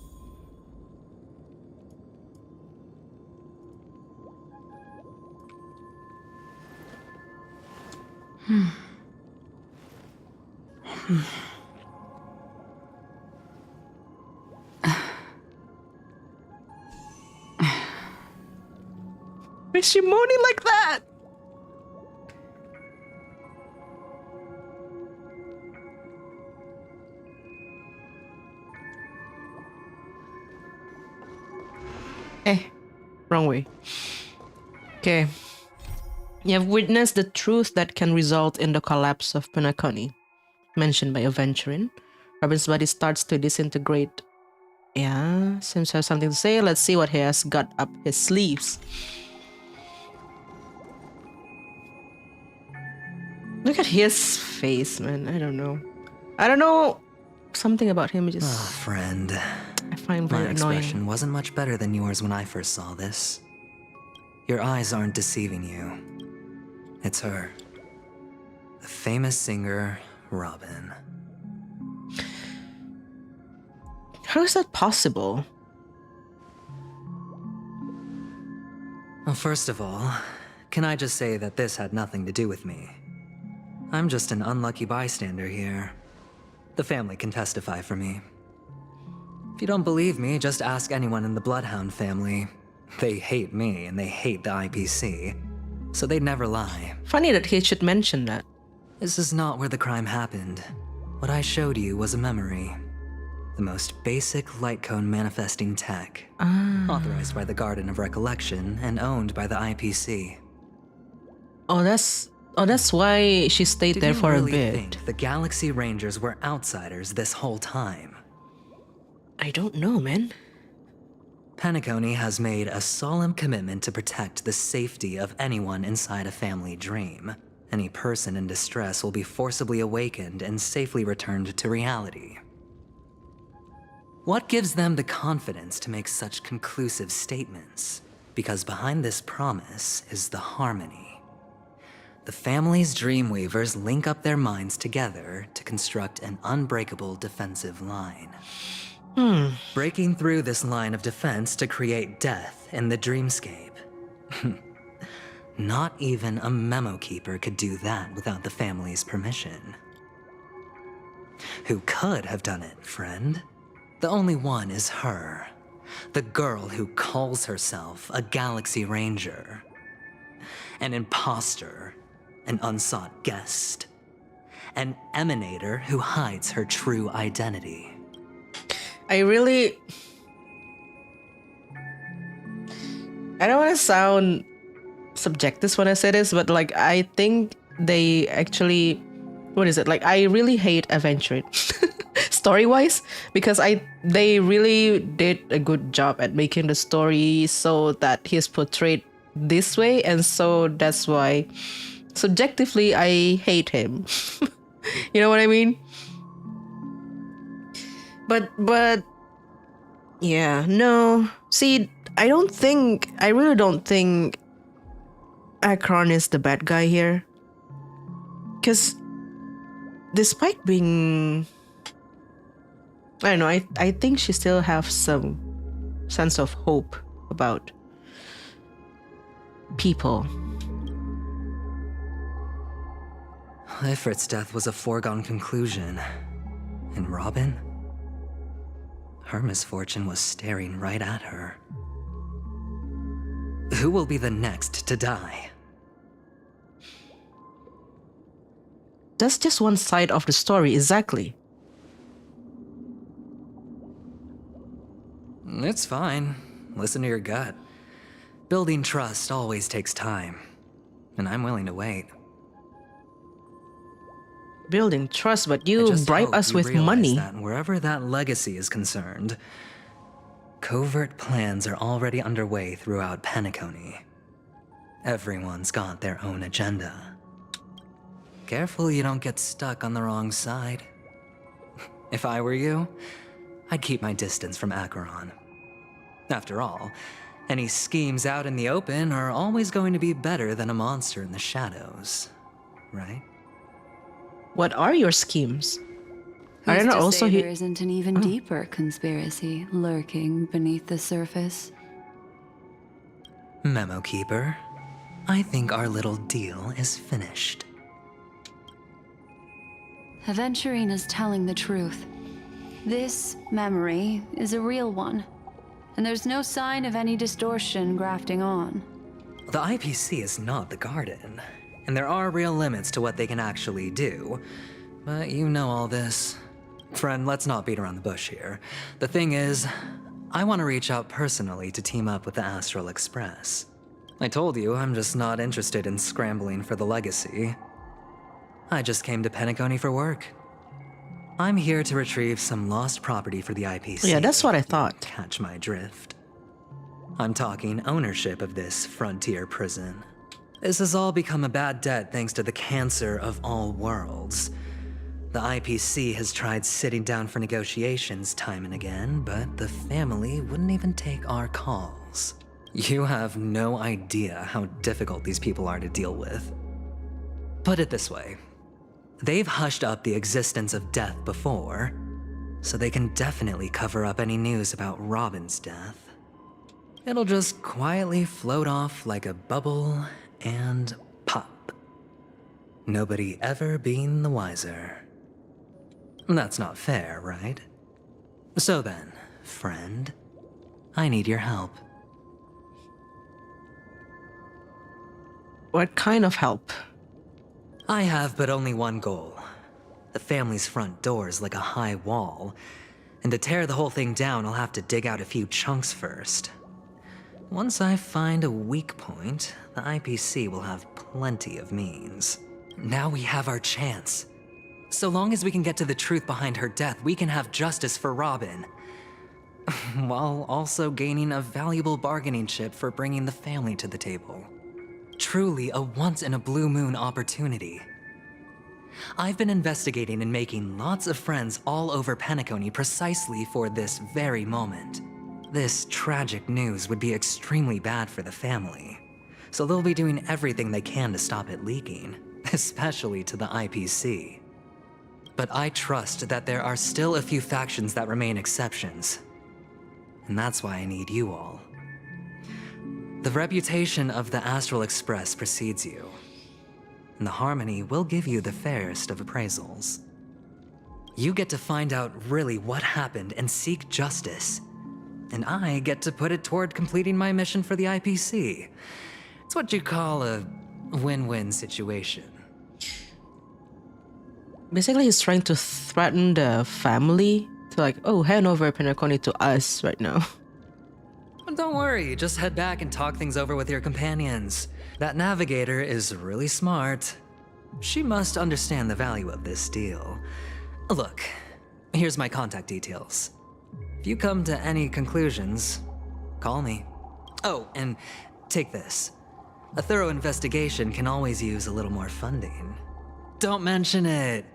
Why is she moaning like that? Wrong way. Okay. You have witnessed the truth that can result in the collapse of Penacony, mentioned by Aventurin. Robin's body starts to disintegrate. Yeah, seems to have something to say. Let's see what he has got up his sleeves. Look at his face, man. I don't know. Something about him just... Oh, friend. I find My very annoying. expression wasn't much better than yours when I first saw this. Your eyes aren't deceiving you. It's her. The famous singer, Robin. How is that possible? Well, first of all, can I just say that this had nothing to do with me? I'm just an unlucky bystander here. The family can testify for me. If you don't believe me, just ask anyone in the Bloodhound family. They hate me and they hate the IPC, so they'd never lie. Funny that he should mention that. This is not where the crime happened. What I showed you was a memory. The most basic light cone manifesting tech. Authorized by the Garden of Recollection and owned by the IPC. Oh, that's why she stayed Did there you for really a bit. think the Galaxy Rangers were outsiders this whole time? I don't know, man. Penacony has made a solemn commitment to protect the safety of anyone inside a family dream. Any person in distress will be forcibly awakened and safely returned to reality. What gives them the confidence to make such conclusive statements? Because behind this promise is the harmony. The family's Dreamweavers link up their minds together to construct an unbreakable defensive line. Breaking through this line of defense to create death in the dreamscape. Not even a memo keeper could do that without the family's permission. Who could have done it, friend? The only one is her. The girl who calls herself a Galaxy Ranger. An imposter. An unsought guest. An emanator who hides her true identity. I don't want to sound subjective when I say this, but like I think they actually, what is it? Like I really hate Aventurine story-wise because they really did a good job at making the story so that he's portrayed this way, and so that's why subjectively I hate him. You know what I mean? But yeah, no. See, I really don't think Acheron is the bad guy here. Because despite being, I don't know, I think she still have some sense of hope about people. Ifrit's death was a foregone conclusion. And Robin? Her misfortune was staring right at her. Who will be the next to die? That's just one side of the story, exactly. It's fine. Listen to your gut. Building trust always takes time. And I'm willing to wait. Building trust, but you bribe us with money. That wherever that legacy is concerned, covert plans are already underway throughout Penacony. Everyone's got their own agenda. Careful you don't get stuck on the wrong side. If I were you, I'd keep my distance from Acheron. After all, any schemes out in the open are always going to be better than a monster in the shadows, right? What are your schemes? Who's to say there isn't an even deeper conspiracy lurking beneath the surface? Memo Keeper, I think our little deal is finished. Aventurine is telling the truth. This memory is a real one, and there's no sign of any distortion grafting on. The IPC is not the Garden, and there are real limits to what they can actually do. But you know all this. Friend, let's not beat around the bush here. The thing is, I want to reach out personally to team up with the Astral Express. I told you I'm just not interested in scrambling for the legacy. I just came to Penacony for work. I'm here to retrieve some lost property for the IPC. Yeah, that's what I thought. Catch my drift. I'm talking ownership of this frontier prison. This has all become a bad debt thanks to the cancer of all worlds. The IPC has tried sitting down for negotiations time and again, but the family wouldn't even take our calls. You have no idea how difficult these people are to deal with. Put it this way. They've hushed up the existence of death before, so they can definitely cover up any news about Robin's death. It'll just quietly float off like a bubble and pop. Nobody ever being the wiser. That's not fair, right? So then, friend, I need your help. What kind of help? I have but only one goal. The family's front door is like a high wall, and to tear the whole thing down, I'll have to dig out a few chunks first. Once I find a weak point, the IPC will have plenty of means. Now we have our chance. So long as we can get to the truth behind her death, we can have justice for Robin. While also gaining a valuable bargaining chip for bringing the family to the table. Truly a once-in-a-blue-moon opportunity. I've been investigating and making lots of friends all over Penacony precisely for this very moment. This tragic news would be extremely bad for the family, so they'll be doing everything they can to stop it leaking, especially to the IPC. But I trust that there are still a few factions that remain exceptions, and that's why I need you all. The reputation of the Astral Express precedes you, and the Harmony will give you the fairest of appraisals. You get to find out really what happened and seek justice, and I get to put it toward completing my mission for the IPC. It's what you call a win-win situation. Basically, he's trying to threaten the family to like, oh, hand over Penacony to us right now. Don't worry, just head back and talk things over with your companions. That navigator is really smart. She must understand the value of this deal. Look, here's my contact details. If you come to any conclusions, call me. Oh, and take this. A thorough investigation can always use a little more funding. Don't mention it.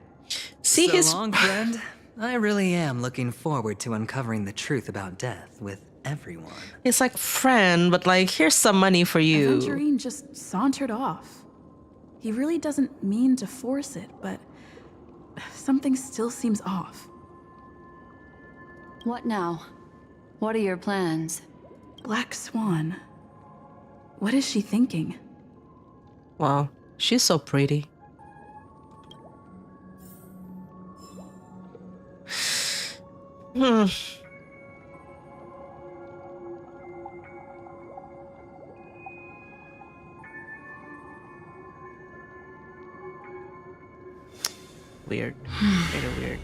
See So his long, friend. I really am looking forward to uncovering the truth about death with everyone. It's like, friend, but like, here's some money for you. Aventurine just sauntered off. He really doesn't mean to force it, but something still seems off. What now? What are your plans? Black Swan. What is she thinking? Wow, she's so pretty. Weird. Kind of weird.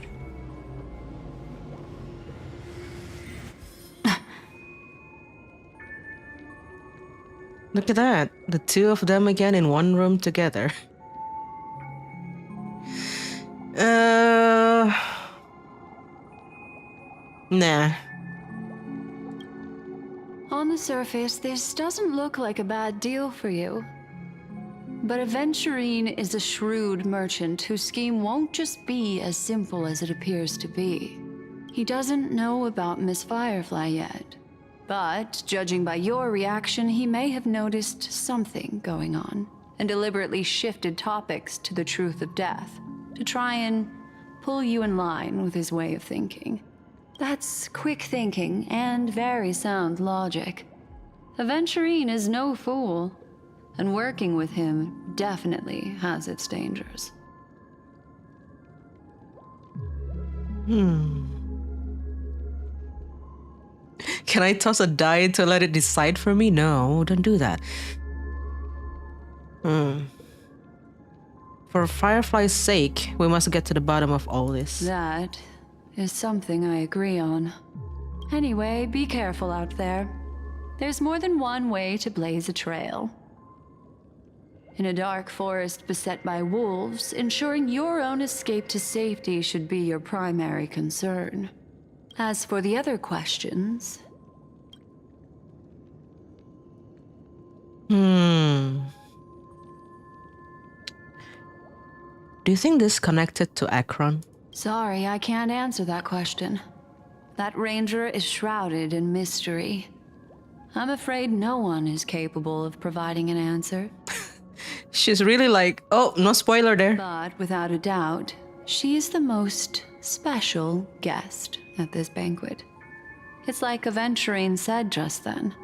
Look at that. The two of them again in one room together. Nah. On the surface, this doesn't look like a bad deal for you. But Aventurine is a shrewd merchant whose scheme won't just be as simple as it appears to be. He doesn't know about Miss Firefly yet. But, judging by your reaction, he may have noticed something going on and deliberately shifted topics to the truth of death to try and pull you in line with his way of thinking. That's quick thinking and very sound logic. Aventurine is no fool, and working with him definitely has its dangers. Can I toss a die to let it decide for me? No, don't do that. For Firefly's sake, we must get to the bottom of all this. That is something I agree on. Anyway, be careful out there. There's more than one way to blaze a trail. In a dark forest beset by wolves, ensuring your own escape to safety should be your primary concern. As for the other questions... Do you think this connected to Acheron? Sorry, I can't answer that question. That ranger is shrouded in mystery. I'm afraid no one is capable of providing an answer. She's really like, oh, no spoiler there. But without a doubt, she is the most special guest at this banquet. It's like Aventurine said just then.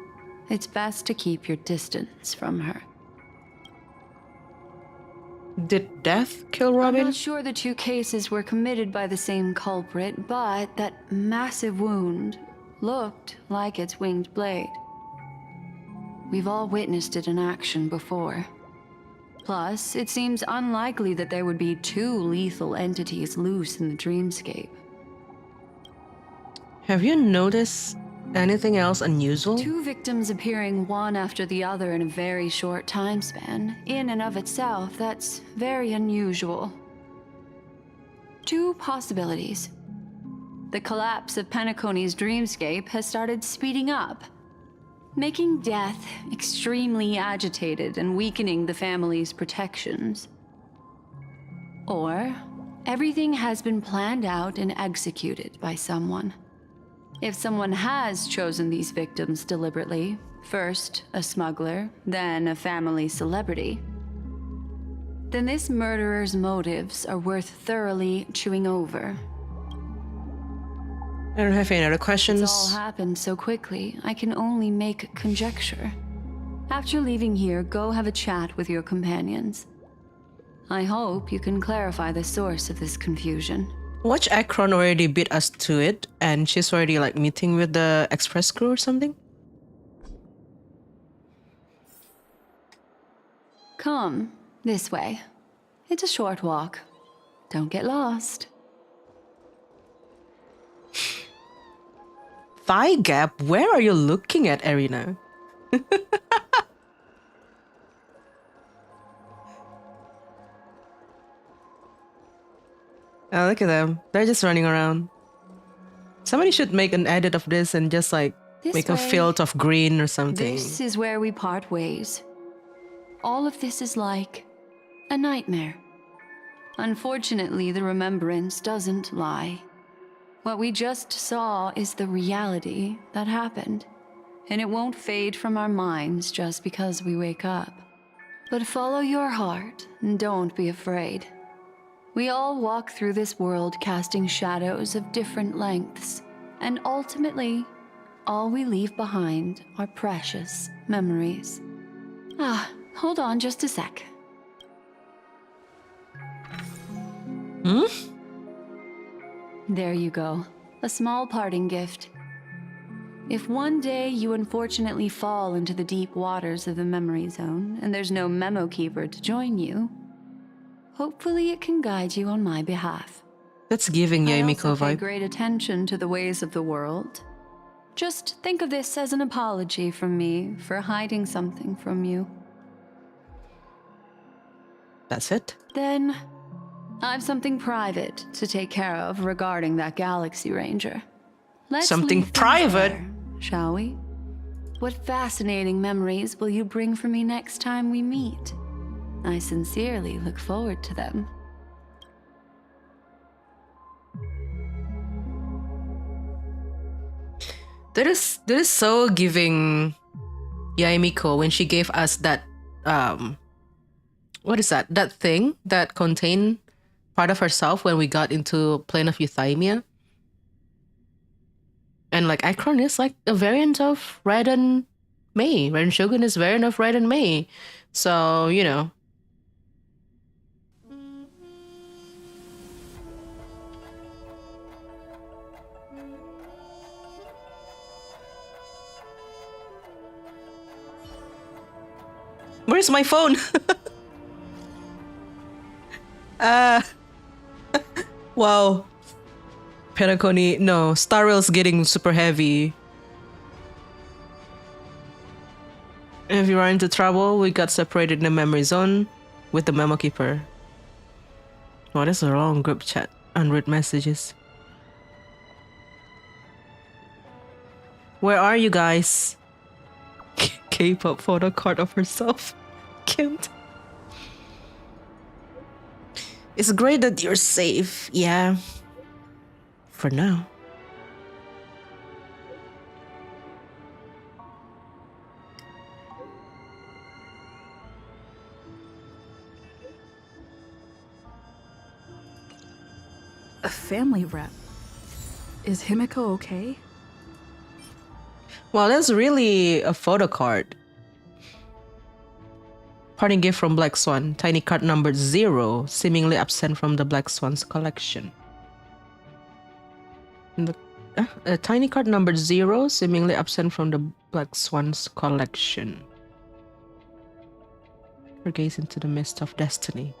It's best to keep your distance from her. Did death kill I'm Robin? not sure the two cases were committed by the same culprit, but that massive wound looked like its winged blade. We've all witnessed it in action before. Plus, it seems unlikely that there would be two lethal entities loose in the dreamscape. Have you noticed anything else unusual? Two victims appearing one after the other in a very short time span, in and of itself, that's very unusual. Two possibilities. The collapse of Penacony's dreamscape has started speeding up, making death extremely agitated and weakening the family's protections. Or, everything has been planned out and executed by someone. If someone has chosen these victims deliberately, first a smuggler, then a family celebrity, then this murderer's motives are worth thoroughly chewing over. I don't have any other questions. It's all happened so quickly, I can only make conjecture. After leaving here, go have a chat with your companions. I hope you can clarify the source of this confusion. Watch Acheron already beat us to it, and she's already like meeting with the express crew or something? Come, this way. It's a short walk. Don't get lost. thigh gap? Where are you looking at, Arena? Oh, look at them. They're just running around. Somebody should make an edit of this and just like make a field of green or something. This is where we part ways. All of this is like a nightmare. Unfortunately, the remembrance doesn't lie. What we just saw is the reality that happened, and it won't fade from our minds just because we wake up. But follow your heart and don't be afraid. We all walk through this world casting shadows of different lengths, and ultimately, all we leave behind are precious memories. Ah, hold on just a sec. There you go. A small parting gift. If one day you unfortunately fall into the deep waters of the memory zone and there's no memo keeper to join you, hopefully it can guide you on my behalf. That's giving Yamiko I also pay vibe. great attention to the ways of the world. Just think of this as an apology from me for hiding something from you. That's it? Then, I've something private to take care of regarding that Galaxy Ranger. Let's Something leave things private? there, shall we? What fascinating memories will you bring for me next time we meet? I sincerely look forward to them. That is so giving Yaimiko when she gave us that what is that? That thing that contained part of herself when we got into Plane of Euthymia. And like Acheron is like a variant of Raiden Mei. Raiden Shogun is a variant of Raiden Mei. So, you know. Where's my phone? Wow. Penacony, no, Star Rail's getting super heavy. If you run into trouble, we got separated in the memory zone with the memo keeper. What is a long group chat? Unread messages. Where are you guys? K-pop photo card of herself. Cute. It's great that you're safe, yeah. For now. A family rep. Is Himiko okay? Well, that's really a photo card. Parting gift from Black Swan. Tiny card number 0, seemingly absent from the Black Swan's collection. A tiny card number 0, seemingly absent from the Black Swan's collection. Her gaze into the mist of destiny.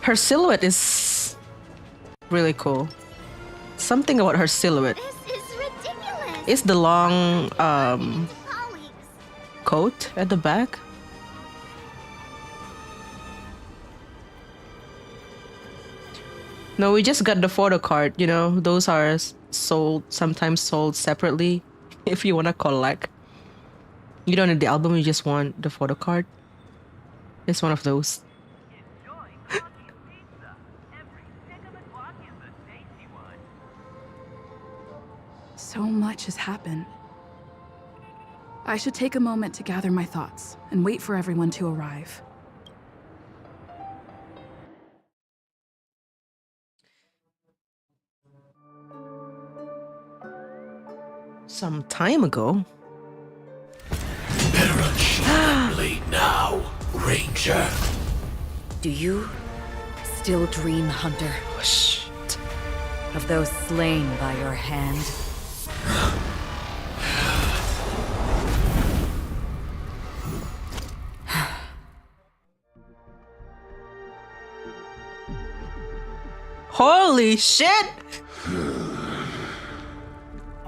Her silhouette is really cool. Something about her silhouette. This is ridiculous. It's the long coat at the back. No, we just got the photo card, you know, those are sold, sometimes sold separately if you want to collect. You don't need the album, you just want the photo card. It's one of those. So much has happened. I should take a moment to gather my thoughts and wait for everyone to arrive. Some time ago. Blade now, Ranger. Do you still dream, Hunter? Oh, shit. Of those slain by your hand? Holy shit!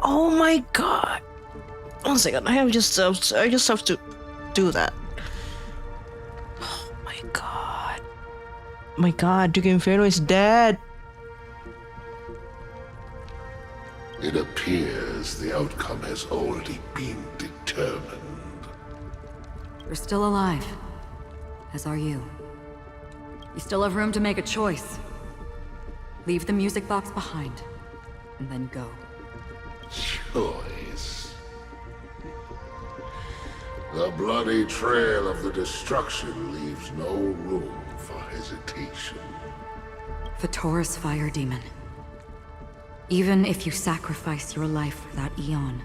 Oh my god. 1 second, I just have to do that. Oh my god. My god, Duke Inferno is dead. It appears the outcome has already been determined. You're still alive, as are you. You still have room to make a choice. Leave the music box behind, and then go. Choice. The bloody trail of the destruction leaves no room for hesitation. Vatora's fire demon. Even if you sacrifice your life for that eon,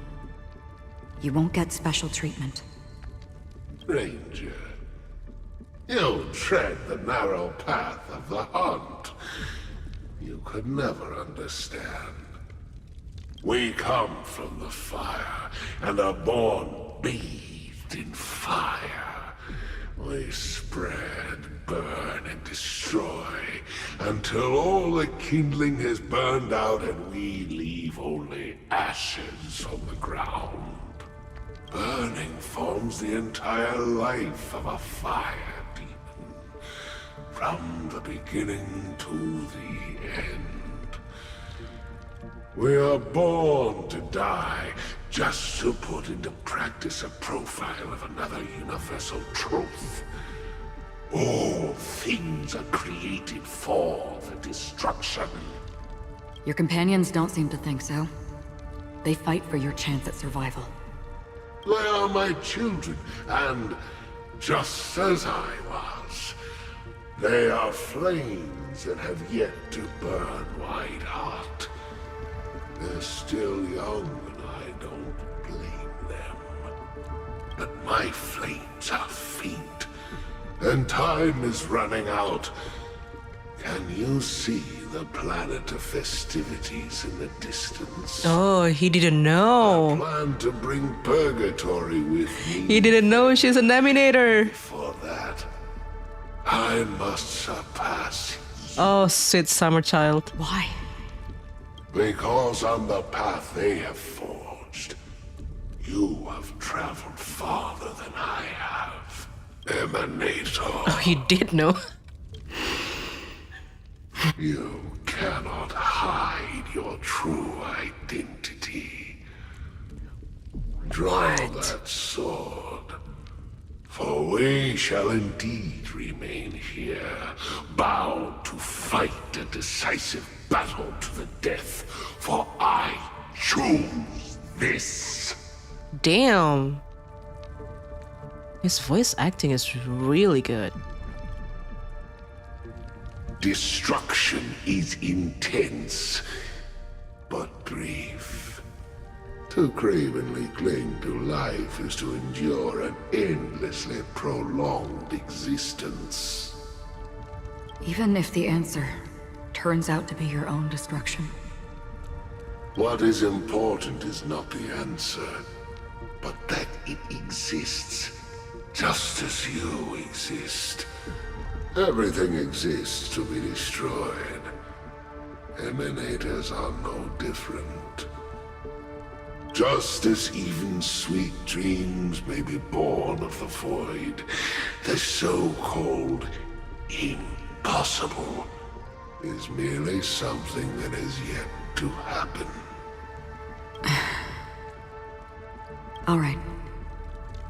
you won't get special treatment. Ranger, you tread the narrow path of the hunt. You could never understand. We come from the fire, and are born bathed in fire. We spread, burn, and destroy, until all the kindling has burned out and we leave only ashes on the ground. Burning forms the entire life of a fire demon, from the beginning to the end. We are born to die, just to put into practice a profile of another universal truth. All things are created for the destruction. Your companions don't seem to think so. They fight for your chance at survival. They are my children, and just as I was, they are flames that have yet to burn wide hot. They're still young, and I don't blame them. But my flames are faint, and time is running out. Can you see the planet of festivities in the distance? Oh, he didn't know. I plan to bring Purgatory with me. He didn't know she's a Naminator. For that, I must surpass you. Oh, sweet summer child. Why? Because on the path they have forged, you have traveled farther than I have. Emanator. Oh, he did know. You cannot hide your true identity. Draw that sword, for we shall indeed remain here, bound to fight a decisive battle to the death, for I choose this. Damn. His voice acting is really good. Destruction is intense, but brief. To cravenly cling to life is to endure an endlessly prolonged existence. Even if the answer turns out to be your own destruction. What is important is not the answer, but that it exists, just as you exist. Everything exists to be destroyed. Emanators are no different. Just as even sweet dreams may be born of the void, the so-called impossible is merely something that is yet to happen. All right.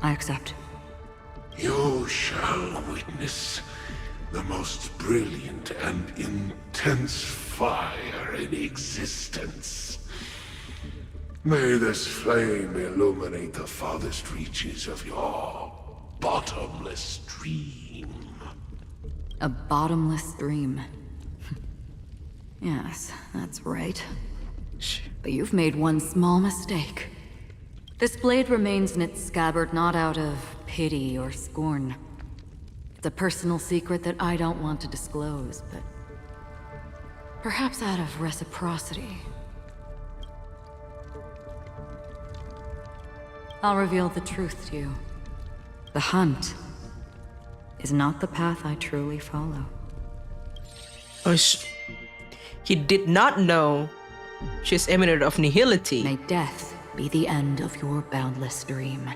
I accept. You shall witness the most brilliant and intense fire in existence. May this flame illuminate the farthest reaches of your bottomless dream. A bottomless dream. Yes, that's right. But you've made one small mistake. This blade remains in its scabbard not out of pity or scorn. It's a personal secret that I don't want to disclose, but perhaps out of reciprocity. I'll reveal the truth to you. The hunt is not the path I truly follow. Oh, He did not know she's emanated of nihility. May death be the end of your boundless dream,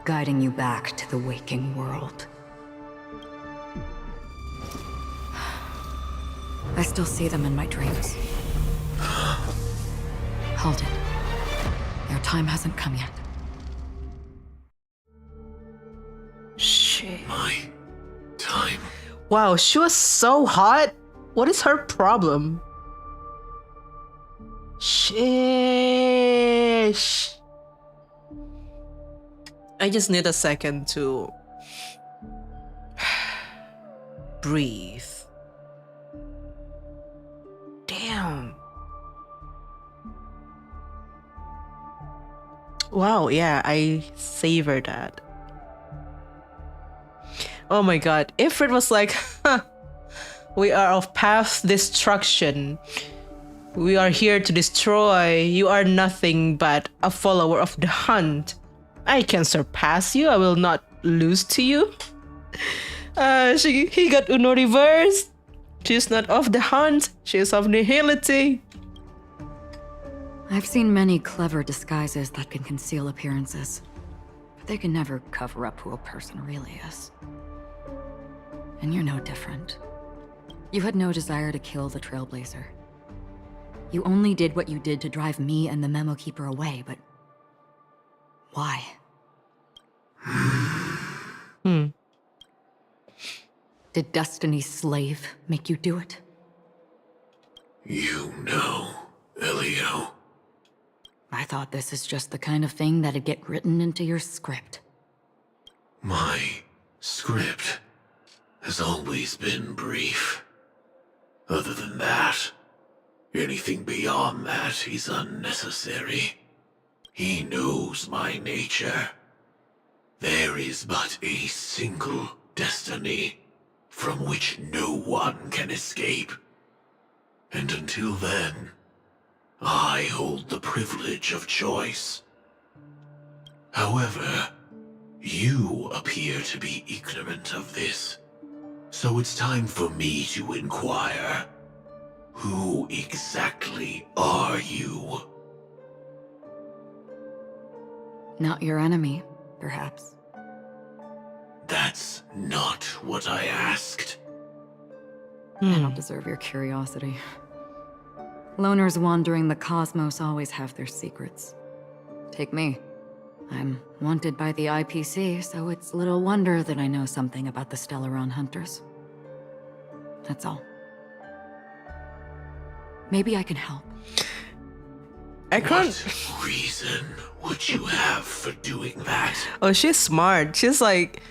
guiding you back to the waking world. I still see them in my dreams. Hold it. Your time hasn't come yet. Shit. My time. Wow, she was so hot. What is her problem? Sheesh. I just need a second to breathe. Damn. Wow, yeah, I savor that. Oh my god, if it was like, we are of path destruction. We are here to destroy. You are nothing but a follower of the hunt. I can surpass you. I will not lose to you. He got Uno reversed. She's not of the hunt. She is of nihility. I've seen many clever disguises that can conceal appearances, but they can never cover up who a person really is. And you're no different. You had no desire to kill the Trailblazer. You only did what you did to drive me and the Memo Keeper away, but why? Did Destiny's slave make you do it? You know, Elio. I thought this is just the kind of thing that'd get written into your script. My script has always been brief. Other than that, anything beyond that is unnecessary. He knows my nature. There is but a single destiny from which no one can escape. And until then, I hold the privilege of choice. However, you appear to be ignorant of this, so it's time for me to inquire. Who exactly are you? Not your enemy, perhaps. That's not what I asked. I don't deserve your curiosity. Loners wandering the cosmos always have their secrets. Take me. I'm wanted by the IPC, so it's little wonder that I know something about the Stellaron hunters. That's all. Maybe I can help. Acheron. What reason would you have for doing that? Oh, she's smart. She's like,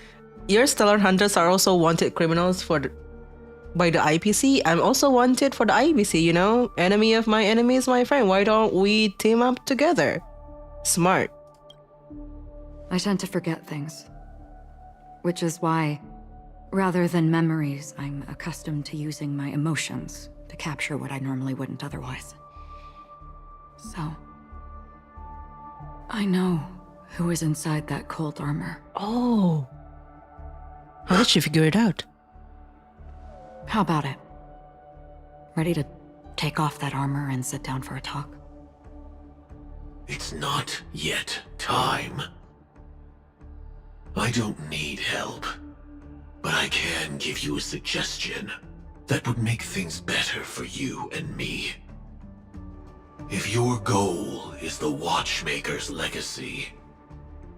your Stellar Hunters are also wanted criminals by the IPC. I'm also wanted for the IPC, you know? Enemy of my enemy is my friend. Why don't we team up together? Smart. I tend to forget things. Which is why, rather than memories, I'm accustomed to using my emotions to capture what I normally wouldn't otherwise. So, I know who is inside that cold armor. Oh. How did she figure it out? How about it? Ready to take off that armor and sit down for a talk? It's not yet time. I don't need help, but I can give you a suggestion that would make things better for you and me. If your goal is the Watchmaker's legacy,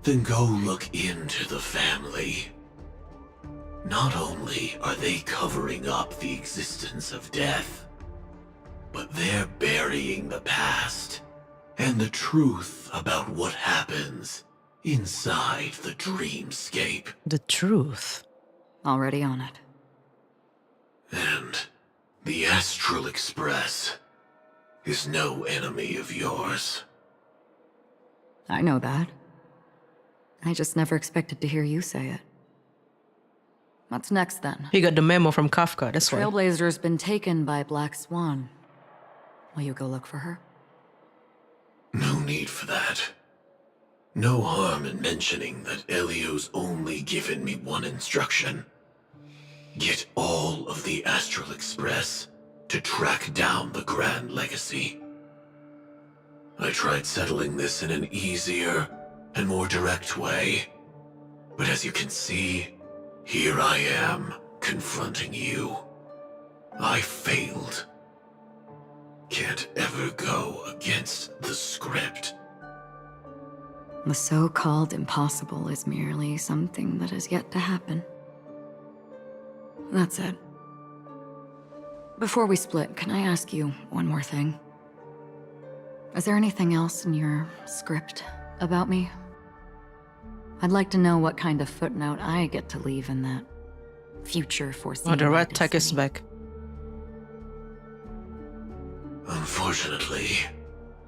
then go look into the family. Not only are they covering up the existence of death, but they're burying the past and the truth about what happens inside the dreamscape. The truth. Already on it. And the Astral Express is no enemy of yours. I know that. I just never expected to hear you say it. What's next, then? He got the memo from Kafka, that's why. Trailblazer's been taken by Black Swan. Will you go look for her? No need for that. No harm in mentioning that Elio's only given me one instruction. Get all of the Astral Express to track down the Grand Legacy. I tried settling this in an easier and more direct way, but as you can see, here I am, confronting you. I failed. Can't ever go against the script. The so-called impossible is merely something that has yet to happen. That's it. Before we split, can I ask you one more thing? Is there anything else in your script about me? I'd like to know what kind of footnote I get to leave in that future foreseen. Oh, the red tech is back. Unfortunately,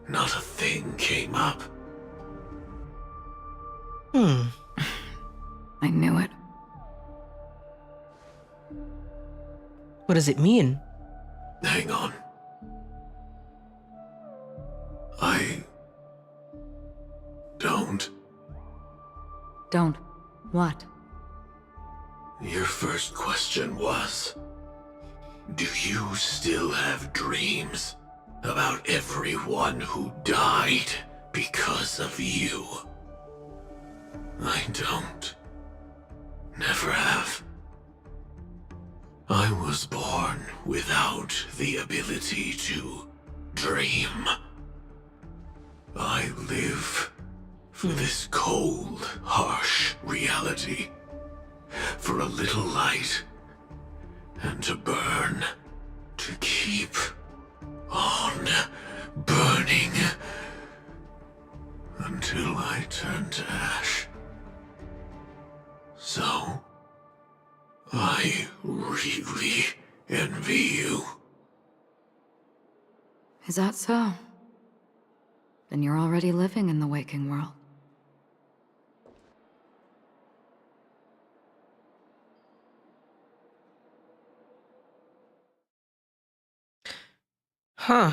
not a thing came up. I knew it. What does it mean? Hang on. I don't. Don't. What? Your first question was, do you still have dreams about everyone who died because of you? I don't. Never have. I was born without the ability to dream. I live for this cold, harsh reality. For a little light, and to burn, to keep on burning, until I turn to ash. So, I really envy you. Is that so? Then you're already living in the waking world. Huh.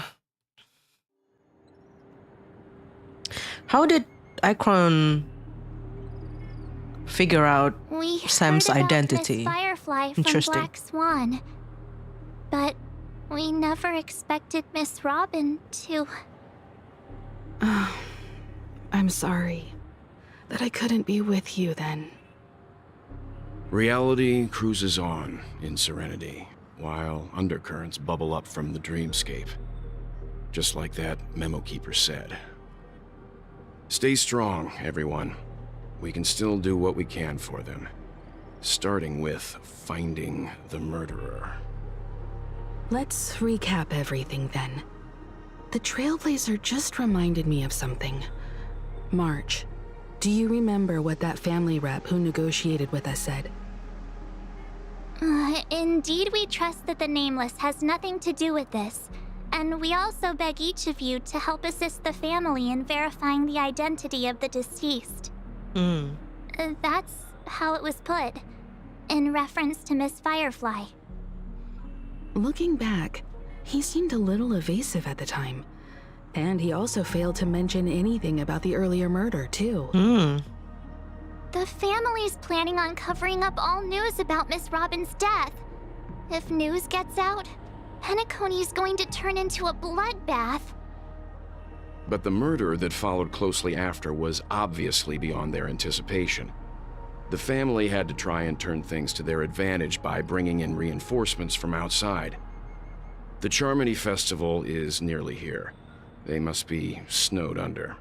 How did Acheron figure out Sam's identity? Miss Firefly from Interesting. Black Swan, but we never expected Miss Robin to. I'm sorry that I couldn't be with you then. Reality cruises on in serenity, while undercurrents bubble up from the dreamscape. Just like that memo keeper said. Stay strong, everyone. We can still do what we can for them. Starting with finding the murderer. Let's recap everything then. The Trailblazer just reminded me of something. March, do you remember what that family rep who negotiated with us said? Indeed, we trust that the Nameless has nothing to do with this, and we also beg each of you to help assist the family in verifying the identity of the deceased. That's how it was put, in reference to Miss Firefly. Looking back, he seemed a little evasive at the time, and he also failed to mention anything about the earlier murder, too. The family's planning on covering up all news about Miss Robin's death. If news gets out, Penacony's going to turn into a bloodbath. But the murder that followed closely after was obviously beyond their anticipation. The family had to try and turn things to their advantage by bringing in reinforcements from outside. The Charmony Festival is nearly here. They must be snowed under.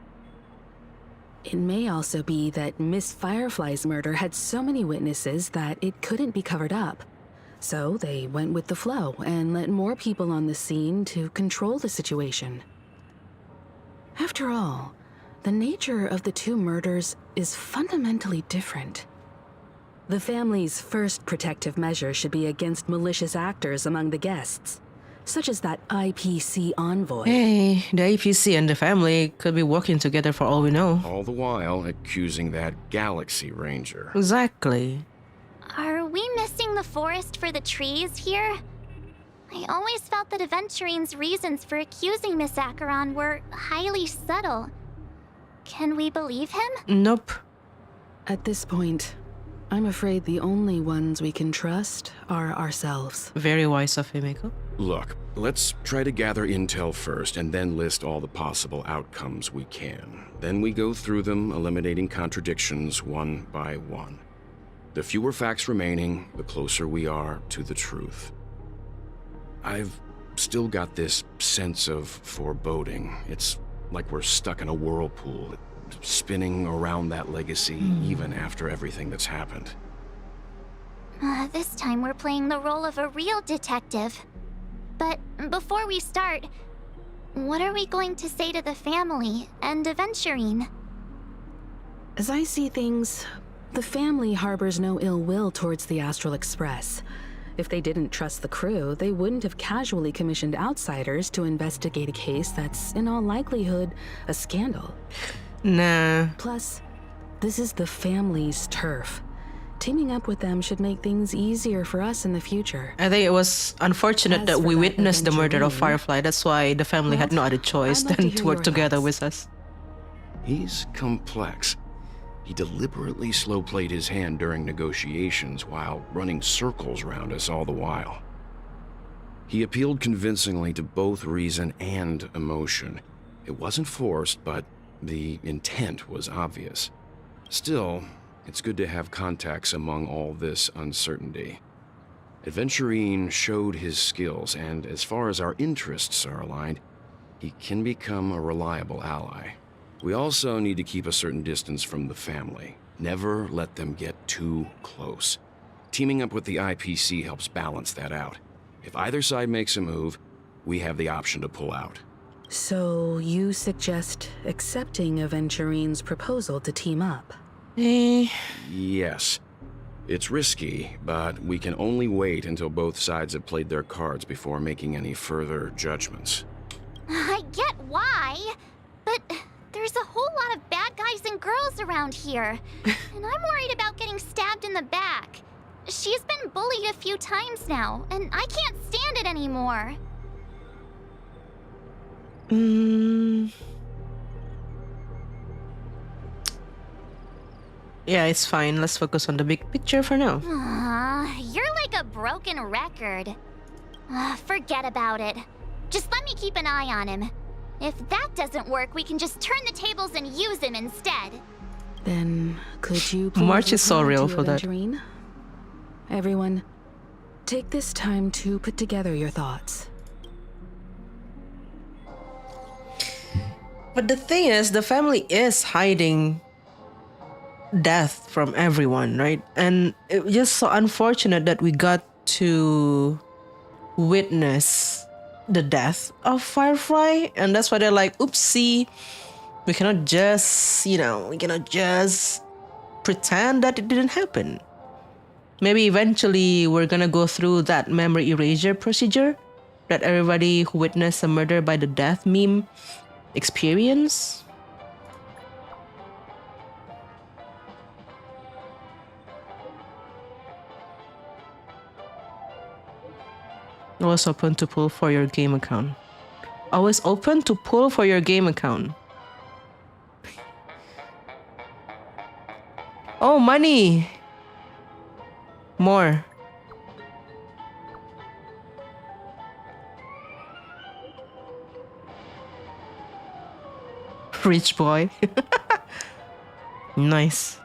It may also be that Miss Firefly's murder had so many witnesses that it couldn't be covered up. So they went with the flow and let more people on the scene to control the situation. After all, the nature of the two murders is fundamentally different. The family's first protective measure should be against malicious actors among the guests, such as that IPC envoy. Hey, the APC and the family could be working together for all we know. All the while accusing that Galaxy Ranger. Exactly. Are we missing the forest for the trees here? I always felt that Aventurine's reasons for accusing Miss Acheron were highly subtle. Can we believe him? Nope. At this point, I'm afraid the only ones we can trust are ourselves. Very wise of him, Eiko. Look, Let's try to gather intel first and then list all the possible outcomes we can. Then we go through them, eliminating contradictions one by one. The fewer facts remaining, the closer we are to the truth. I've still got this sense of foreboding. It's like we're stuck in a whirlpool, spinning around that legacy even after everything that's happened. This time we're playing the role of a real detective. But before we start, what are we going to say to the family and Aventurine? As I see things, the family harbors no ill will towards the Astral Express. If they didn't trust the crew, they wouldn't have casually commissioned outsiders to investigate a case that's, in all likelihood, a scandal. Nah. Plus, this is the family's turf. Teaming up with them should make things easier for us in the future. I think it was unfortunate that we witnessed the murder of Firefly. That's why the family had no other choice than to work together with us. He's complex. He deliberately slow-played his hand during negotiations while running circles around us all the while. He appealed convincingly to both reason and emotion. It wasn't forced, but the intent was obvious. Still, it's good to have contacts among all this uncertainty. Aventurine showed his skills, and as far as our interests are aligned, he can become a reliable ally. We also need to keep a certain distance from the family. Never let them get too close. Teaming up with the IPC helps balance that out. If either side makes a move, we have the option to pull out. So you suggest accepting Aventurine's proposal to team up? Yes. It's risky, but we can only wait until both sides have played their cards before making any further judgments. I get why, but there's a whole lot of bad guys and girls around here, and I'm worried about getting stabbed in the back. She's been bullied a few times now, and I can't stand it anymore. Yeah, it's fine. Let's focus on the big picture for now. You're like a broken record. Forget about it. Just let me keep an eye on him. If that doesn't work, we can just turn the tables and use him instead. Then, could you please March is so reply real to for that. Aventurine? Everyone, take this time to put together your thoughts. But the thing is, the family is hiding death from everyone, right? And it's just so unfortunate that we got to witness the death of Firefly, and that's why they're like, oopsie, we cannot just, we cannot just pretend that it didn't happen. Maybe eventually we're gonna go through that memory erasure procedure that everybody who witnessed a murder by the death meme experience. Always open to pull for your game account. Always open to pull for your game account. Oh, money! More. Rich boy. Nice.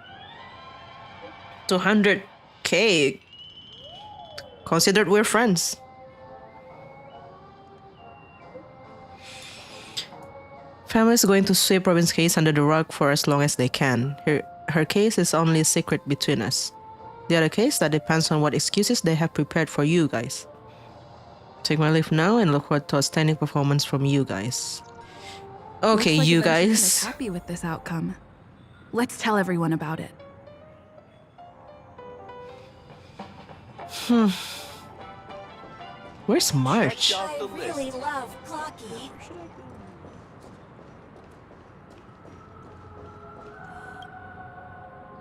200k. Considered we're friends. Family is going to sweep Robin's case under the rug for as long as they can. Her case is only a secret between us. The other case, that depends on what excuses they have prepared for you guys. Take my leave now and look forward to outstanding performance from you guys. Okay, Looks like you Aventurine guys. is happy with this outcome. Let's tell everyone about it. Where's March? I really love Clocky.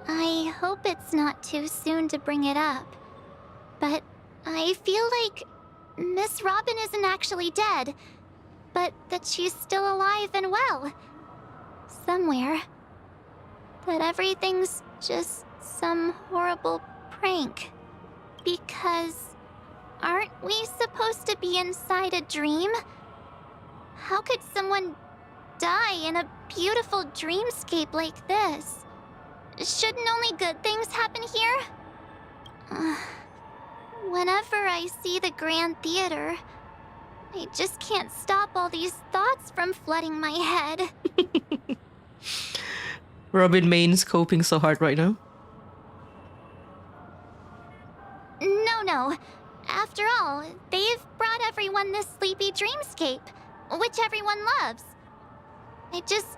I hope it's not too soon to bring it up, but I feel like Miss Robin isn't actually dead, but that she's still alive and well. Somewhere. That everything's just some horrible prank. Because Aren't we supposed to be inside a dream? How could someone die in a beautiful dreamscape like this? Shouldn't only good things happen here? Whenever I see the Grand Theater, I just can't stop all these thoughts from flooding my head. Robin Main's coping so hard right now. No. After all, they've brought everyone this sleepy dreamscape, which everyone loves. I just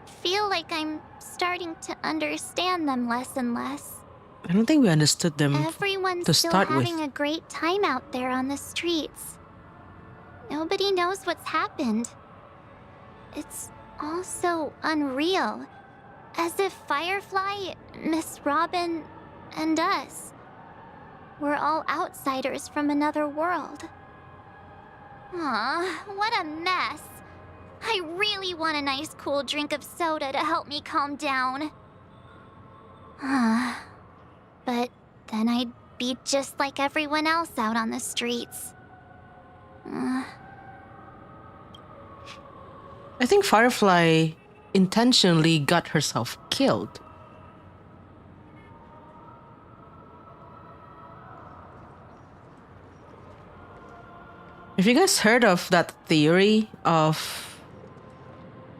feel like I'm starting to understand them less and less. I don't think we understood them Everyone's to still start having with. a great time out there on the streets. Nobody knows what's happened. It's all so unreal. As if Firefly, Miss Robin, and us were all outsiders from another world. Aw, what a mess. I really want a nice cool drink of soda to help me calm down. But then I'd be just like everyone else out on the streets. I think Firefly intentionally got herself killed. Have you guys heard of that theory of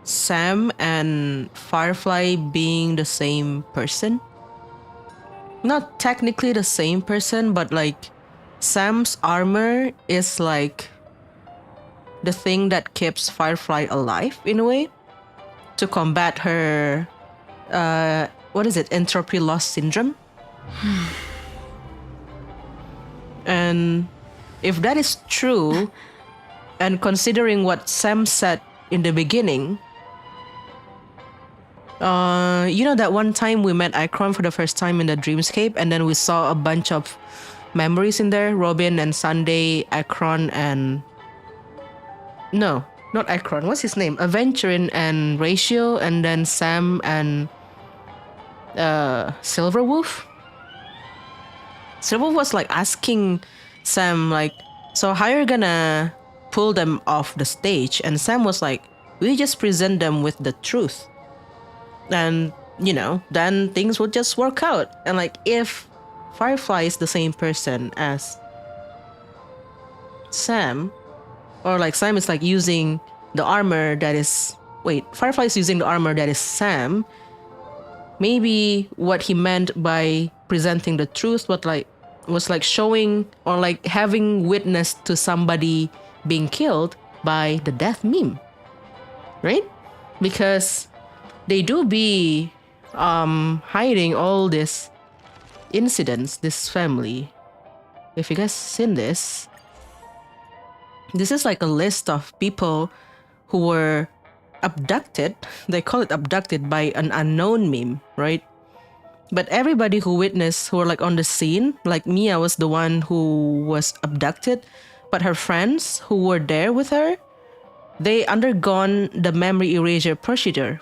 Sam and Firefly being the same person? Not technically the same person, but like Sam's armor is like the thing that keeps Firefly alive in a way to combat her what is it, entropy loss syndrome. And if that is true, and considering what Sam said in the beginning, you know that one time we met Acheron for the first time in the dreamscape, and then we saw a bunch of memories in there, Robin and Sunday, Acheron and... No, not Acheron, what's his name? Aventurin and Ratio, and then Sam and Silverwolf. Silverwolf was like asking Sam like, so how are you gonna pull them off the stage? And Sam was like, we just present them with the truth. And, you know, then things will just work out. And like, if Firefly is the same person as Sam, or like Sam is like using the armor that is... Wait, Firefly is using the armor that is Sam. Maybe what he meant by presenting the truth was like showing or like having witness to somebody being killed by the death meme, right? Because they do be hiding all these incidents, this family. If you guys seen this is like a list of people who were abducted. They call it abducted by an unknown meme, right? But everybody who witnessed, who were like on the scene, like Mia was the one who was abducted, but her friends who were there with her, they undergone the memory erasure procedure.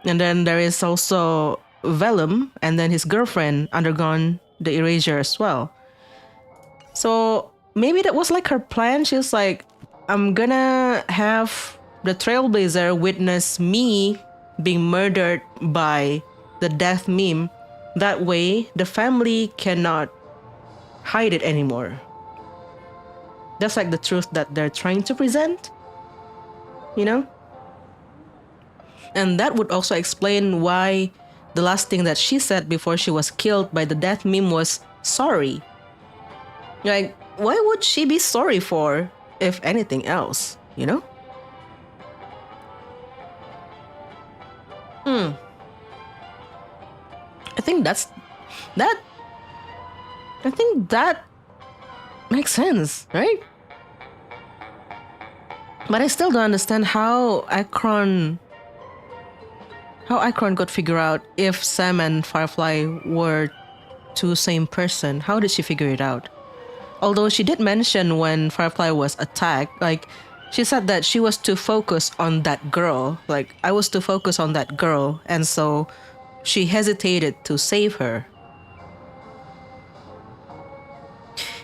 And then there is also Vellum, and then his girlfriend undergone the erasure as well. So maybe that was like her plan. She was like, I'm gonna have the Trailblazer witness me being murdered by the death meme. That way, the family cannot hide it anymore. That's like the truth that they're trying to present, you know? And that would also explain why the last thing that she said before she was killed by the death meme was sorry. Like, why would she be sorry for, if anything else, you know? I think that makes sense, right? But I still don't understand how Acheron could figure out if Sam and Firefly were two same person. How did she figure it out? Although she did mention when Firefly was attacked, like, she said that she was too focused on that girl. Like, I was too focused on that girl, and so she hesitated to save her.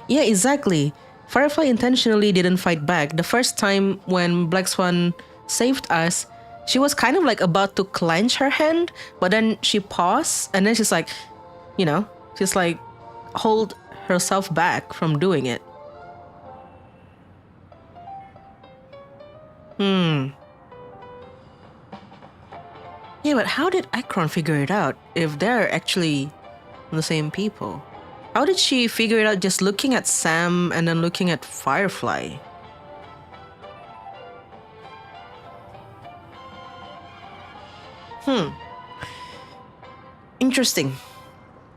Yeah, exactly. Firefly intentionally didn't fight back. The first time when Black Swan saved us, she was kind of like about to clench her hand, but then she paused and then she's like, you know, she's like hold herself back from doing it. Yeah, but how did Acheron figure it out if they're actually the same people? How did she figure it out just looking at Sam and then looking at Firefly? Interesting.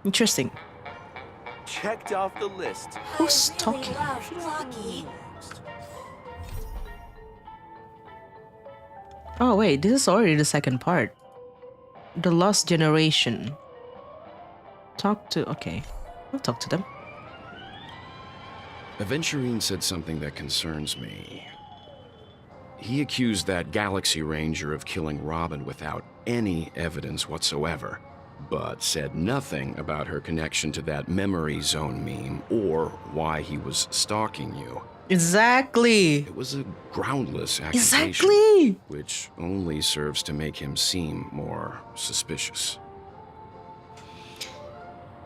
Interesting. Checked off the list. Who's talking? Oh wait, this is already the second part. The Lost Generation. Okay. I'll talk to them. Aventurine said something that concerns me. He accused that Galaxy Ranger of killing Robin without any evidence whatsoever, but said nothing about her connection to that memory zone meme or why he was stalking you. Exactly. It was a groundless accusation, Exactly. which only serves to make him seem more suspicious.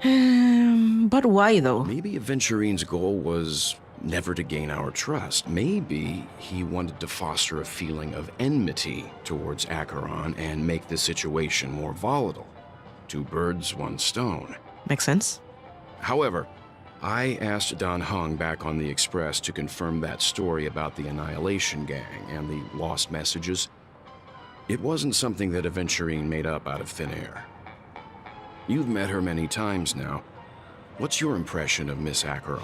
But why though? Maybe Aventurine's goal was never to gain our trust. Maybe he wanted to foster a feeling of enmity towards Acheron and make the situation more volatile. Two birds, one stone. Makes sense. However, I asked Dan Heng back on the Express to confirm that story about the Annihilation Gang and the lost messages. It wasn't something that Aventurine made up out of thin air. You've met her many times now. What's your impression of Miss Acheron?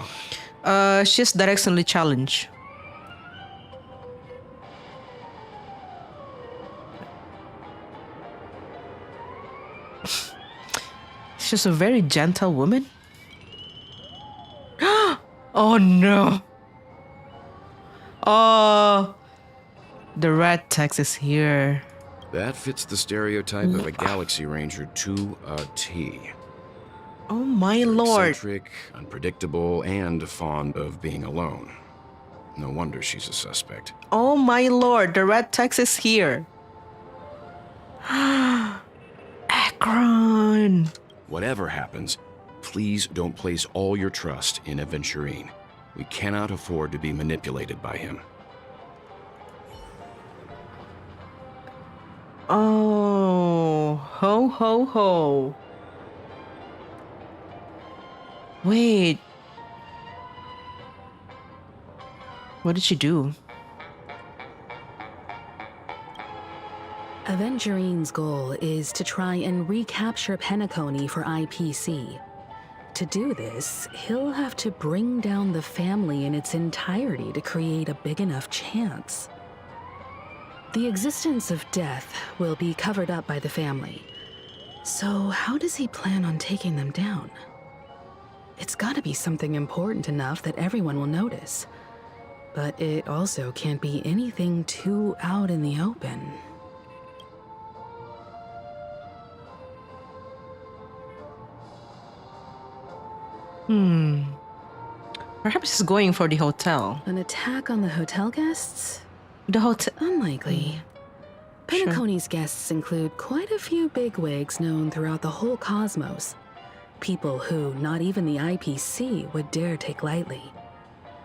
She's directionally challenged. She's a very gentle woman. Oh no. Oh, the red text is here. That fits the stereotype of a Galaxy Ranger to a T. Oh my lord. Eccentric, unpredictable, and fond of being alone. No wonder she's a suspect. Oh my lord, the red text is here. Acheron. Whatever happens, please don't place all your trust in Aventurine. We cannot afford to be manipulated by him. Oh, ho ho ho. Wait. What did she do? Aventurine's goal is to try and recapture Penacony for IPC. To do this, he'll have to bring down the family in its entirety to create a big enough chance. The existence of death will be covered up by the family. So how does he plan on taking them down? It's gotta be something important enough that everyone will notice. But it also can't be anything too out in the open. Perhaps he's going for the hotel. An attack on the hotel guests? The hotel? Unlikely. Penacony's guests include quite a few bigwigs known throughout the whole cosmos. People who not even the IPC would dare take lightly.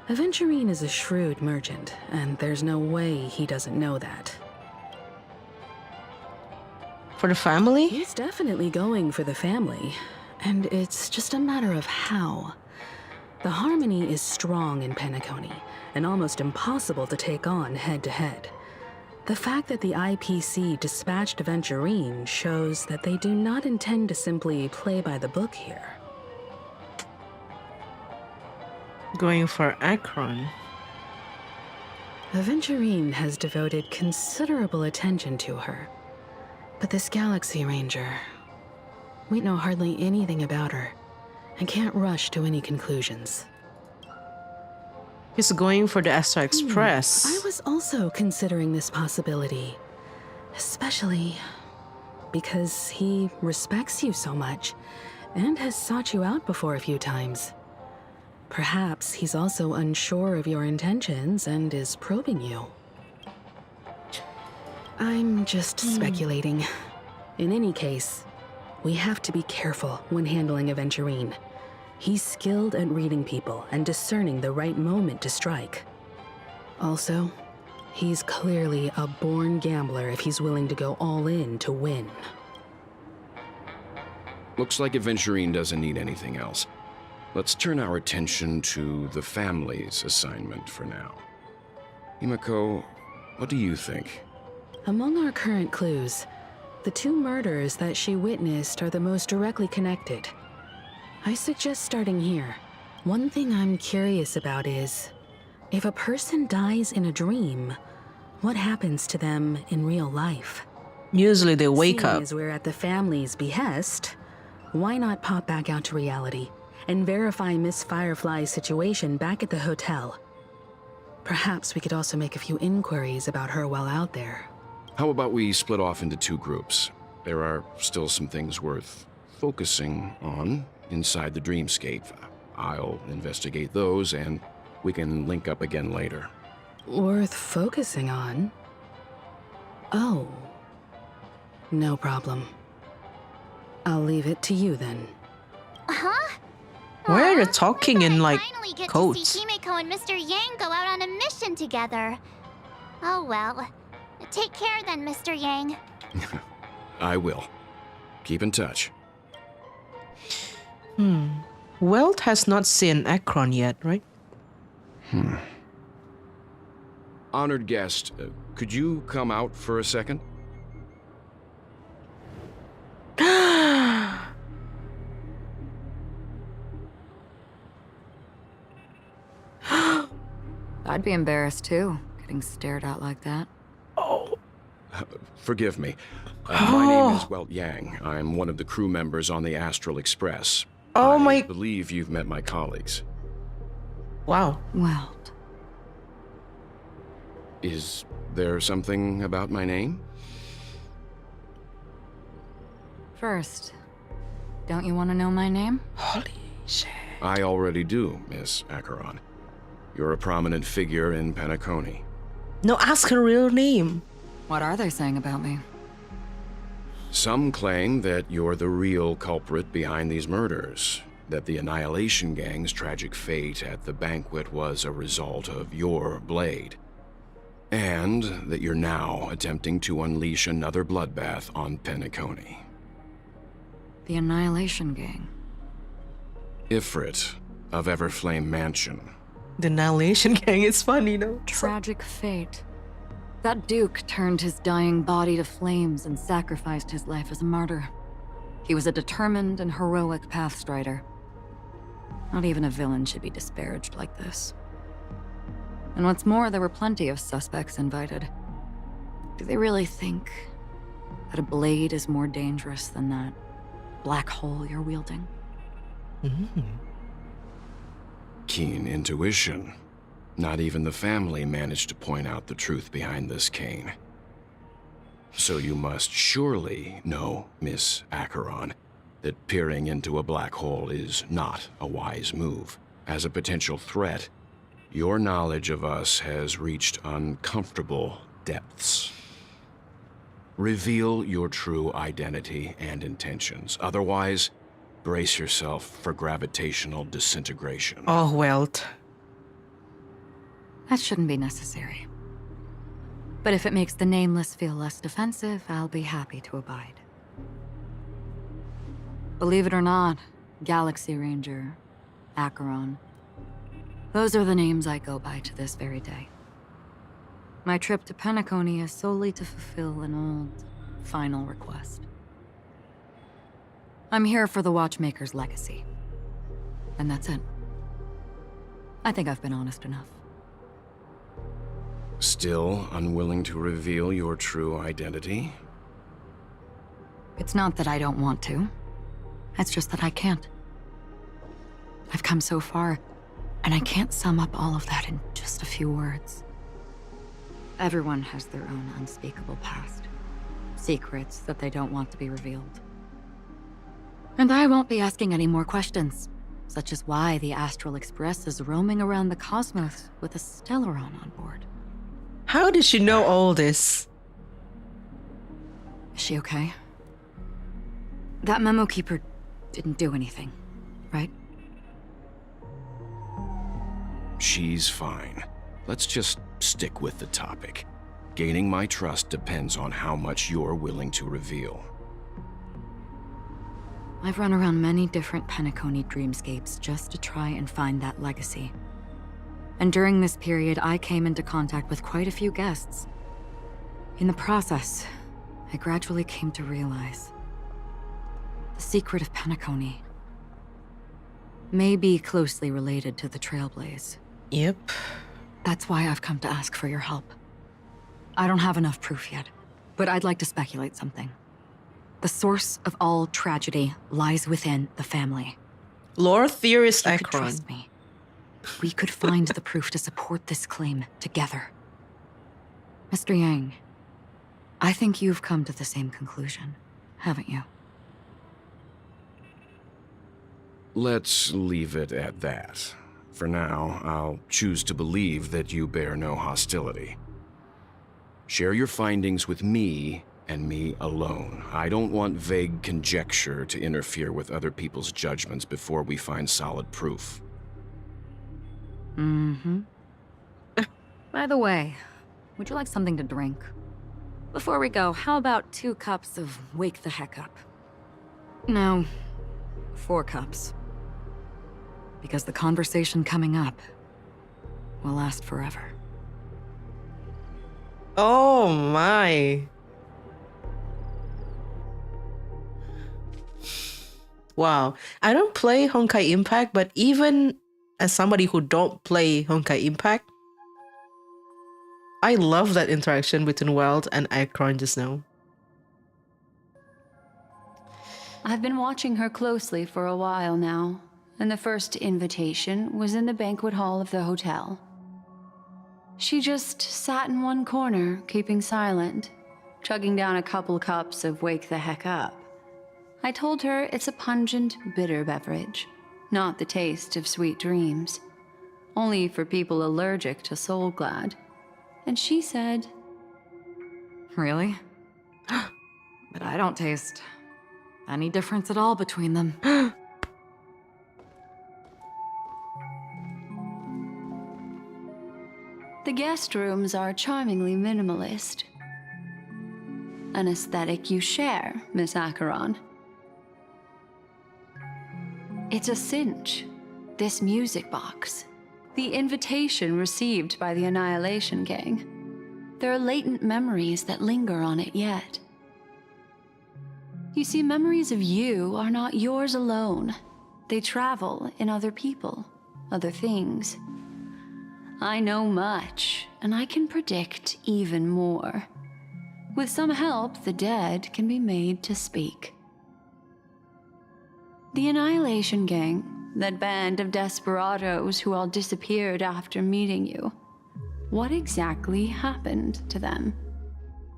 Aventurine is a shrewd merchant, and there's no way he doesn't know that. For the family? He's definitely going for the family, and it's just a matter of how. The harmony is strong in Penacony, and almost impossible to take on head-to-head. The fact that the IPC dispatched Aventurine shows that they do not intend to simply play by the book here. Going for Acheron. Aventurine has devoted considerable attention to her. But this Galaxy Ranger, we know hardly anything about her, and can't rush to any conclusions. He's going for the Astro Express. I was also considering this possibility, especially because he respects you so much and has sought you out before a few times. Perhaps he's also unsure of your intentions and is probing you. I'm just speculating. In any case, we have to be careful when handling Aventurine. He's skilled at reading people and discerning the right moment to strike. Also, he's clearly a born gambler if he's willing to go all in to win. Looks like Aventurine doesn't need anything else. Let's turn our attention to the family's assignment for now. Himiko, what do you think? Among our current clues, the 2 murders that she witnessed are the most directly connected. I suggest starting here. One thing I'm curious about is, if a person dies in a dream, what happens to them in real life? Usually they wake Seeing up. as we're at the family's behest, why not pop back out to reality and verify Miss Firefly's situation back at the hotel? Perhaps we could also make a few inquiries about her while out there. How about we split off into 2 groups? There are still some things worth focusing on inside the dreamscape. I'll investigate those, and we can link up again later. Worth focusing on? Oh. No problem. I'll leave it to you then. Huh? Why are they talking in like Finally get codes? to see Himiko and Mr. Yang go out on a mission together. Oh well. Take care then, Mr. Yang. I will. Keep in touch. Welt has not seen Acheron yet, right? Honored guest, could you come out for a second? I'd be embarrassed too, getting stared at like that. Forgive me. My name is Welt Yang. I'm one of the crew members on the Astral Express. Oh I my... believe you've met my colleagues. Wow. Welt. Is there something about my name? First, don't you want to know my name? Holy shit. I already do, Miss Acheron. You're a prominent figure in Penacony. No, ask her real name. What are they saying about me? Some claim that you're the real culprit behind these murders, that the Annihilation Gang's tragic fate at the banquet was a result of your blade, and that you're now attempting to unleash another bloodbath on Penacony. The Annihilation Gang. Ifrit of Everflame Mansion. The Annihilation Gang is funny, though. Tragic fate. That Duke turned his dying body to flames and sacrificed his life as a martyr. He was a determined and heroic pathstrider. Not even a villain should be disparaged like this. And what's more, there were plenty of suspects invited. Do they really think that a blade is more dangerous than that black hole you're wielding? Keen intuition. Not even the family managed to point out the truth behind this cane. So you must surely know, Miss Acheron, that peering into a black hole is not a wise move. As a potential threat, your knowledge of us has reached uncomfortable depths. Reveal your true identity and intentions. Otherwise, brace yourself for gravitational disintegration. Oh, Welt. That shouldn't be necessary. But if it makes the Nameless feel less defensive, I'll be happy to abide. Believe it or not, Galaxy Ranger, Acheron, those are the names I go by to this very day. My trip to Penacony is solely to fulfill an old, final request. I'm here for the Watchmaker's legacy. And that's it. I think I've been honest enough. Still unwilling to reveal your true identity? It's not that I don't want to. It's just that I can't. I've come so far, and I can't sum up all of that in just a few words. Everyone has their own unspeakable past. Secrets that they don't want to be revealed. And I won't be asking any more questions. such as why the Astral Express is roaming around the cosmos with a Stellaron on board. How did she know all this? Is she okay? That memo keeper didn't do anything, right? She's fine. Let's just stick with the topic. Gaining my trust depends on how much you're willing to reveal. I've run around many different Penacony dreamscapes just to try and find that legacy. And during this period, I came into contact with quite a few guests. In the process, I gradually came to realize the secret of Penacony may be closely related to the Trailblaze. Yep. That's why I've come to ask for your help. I don't have enough proof yet, but I'd like to speculate something. The source of all tragedy lies within the family. Lore theorist You could Acheron. trust me. We could find the proof to support this claim together. Mr. Yang, I think you've come to the same conclusion, haven't you? Let's leave it at that. For now, I'll choose to believe that you bear no hostility. Share your findings with me and me alone. I don't want vague conjecture to interfere with other people's judgments before we find solid proof. Mm-hmm. By the way, would you like something to drink? Before we go, how about 2 cups of Wake the Heck Up? No, 4 cups. Because the conversation coming up will last forever. Oh my. Wow. I don't play Honkai Impact, but even as somebody who don't play Honkai Impact, I love that interaction between Weld and Acheron just now. I've been watching her closely for a while now, and the first invitation was in the banquet hall of the hotel. She just sat in one corner, keeping silent, chugging down a couple cups of Wake the Heck Up. I told her it's a pungent, bitter beverage, not the taste of sweet dreams, only for people allergic to Soul Glad. And she said, Really? But I don't taste any difference at all between them. the guest rooms are charmingly minimalist. An aesthetic you share, Miss Acheron. It's a cinch, this music box. The invitation received by the Annihilation Gang. There are latent memories that linger on it yet. You see, memories of you are not yours alone. They travel in other people, other things. I know much, and I can predict even more. With some help, the dead can be made to speak. The Annihilation Gang, that band of desperados who all disappeared after meeting you. What exactly happened to them?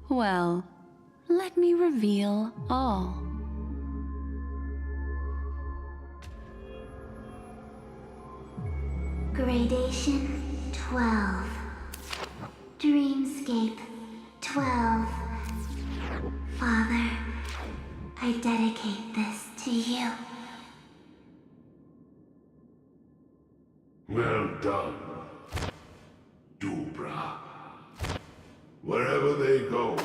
Well, let me reveal all. Gradation 12. Dreamscape 12. Father, I dedicate this to you. Well done, Dubra. Wherever they go,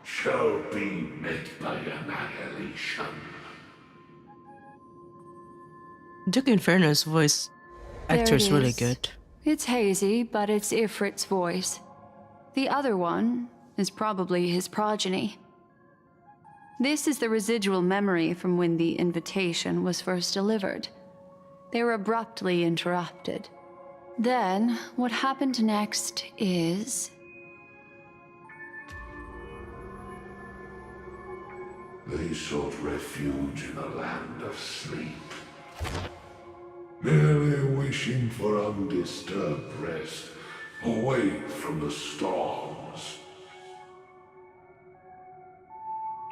shall be met by annihilation. Duke Inferno's voice actor is really good. It's hazy, but it's Ifrit's voice. The other one is probably his progeny. This is the residual memory from when the invitation was first delivered. They were abruptly interrupted. Then, what happened next is... They sought refuge in a land of sleep, merely wishing for undisturbed rest, away from the storms.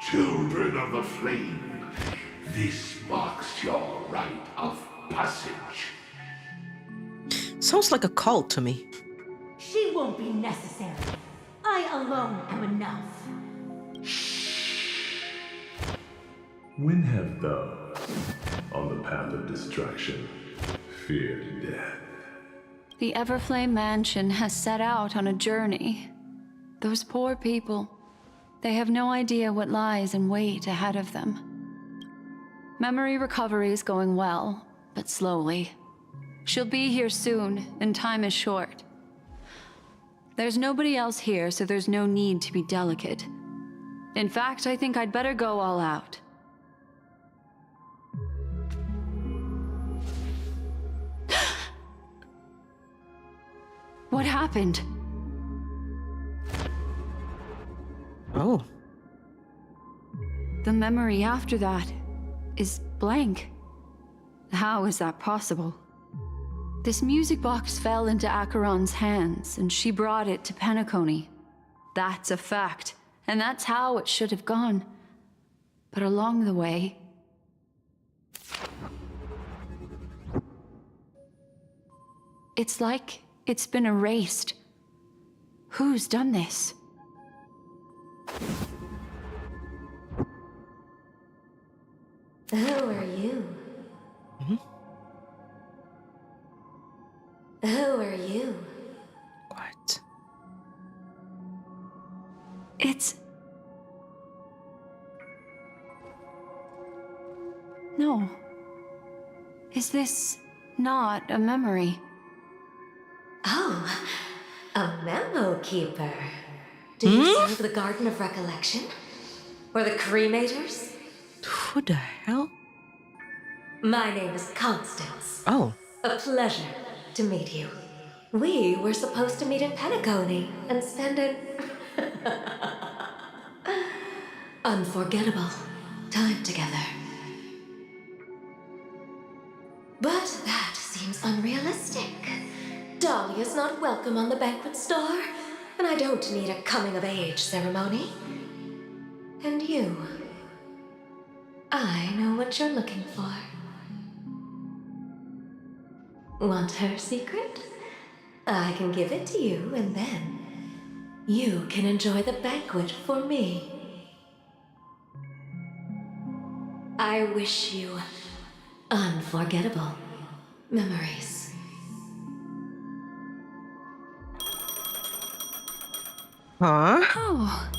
Children of the Flame, this marks your rite of passage. Sounds like a cult to me. She won't be necessary. I alone am enough. When have those on the path of destruction feared death? The Everflame Mansion has set out on a journey. Those poor people, they have no idea what lies in wait ahead of them. Memory recovery is going well, but slowly. She'll be here soon, and time is short. There's nobody else here, so there's no need to be delicate. In fact, I think I'd better go all out. What happened? Oh. The memory after that is blank. How is that possible? This music box fell into Acheron's hands, and she brought it to Penacony. That's a fact, and that's how it should have gone. But along the way... it's like it's been erased. Who's done this? Who are you? Who are you? What? It's... no. Is this not a memory? Oh, a memo keeper. Do you serve the Garden of Recollection? Or the Cremators? Who the hell? My name is Constance. Oh. A pleasure to meet you. We were supposed to meet in Penacony and spend an unforgettable time together. But that seems unrealistic. Dahlia's not welcome on the banquet store, and I don't need a coming-of-age ceremony. And you, I know what you're looking for. Want her secret? I can give it to you, and then you can enjoy the banquet for me. I wish you unforgettable memories. Huh? Oh.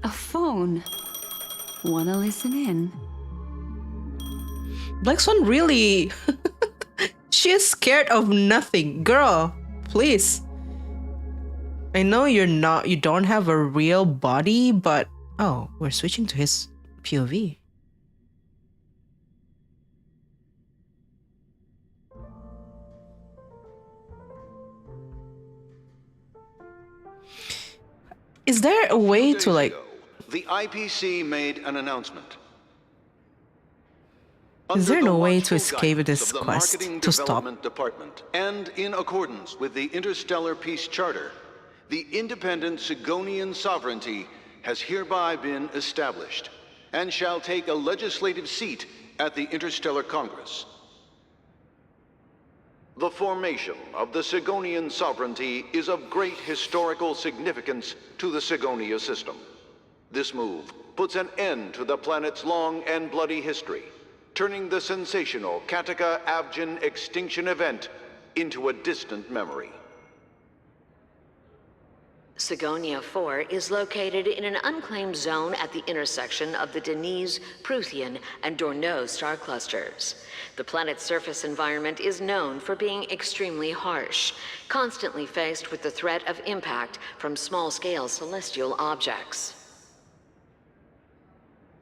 A phone. Wanna listen in? Black Swan really... She is scared of nothing. Girl, please. I know you don't have a real body, but... Oh, we're switching to his POV. Is there a way to like... The IPC made an announcement. Is there no way to escape this quest, to stop? Department, and in accordance with the Interstellar Peace Charter, the independent Sigonian sovereignty has hereby been established, and shall take a legislative seat at the Interstellar Congress. The formation of the Sigonian sovereignty is of great historical significance to the Sigonia system. This move puts an end to the planet's long and bloody history, turning the sensational Kataka-Avgin extinction event into a distant memory. Sigonia 4 is located in an unclaimed zone at the intersection of the Denise, Prothean, and Dorneau star clusters. The planet's surface environment is known for being extremely harsh, constantly faced with the threat of impact from small-scale celestial objects.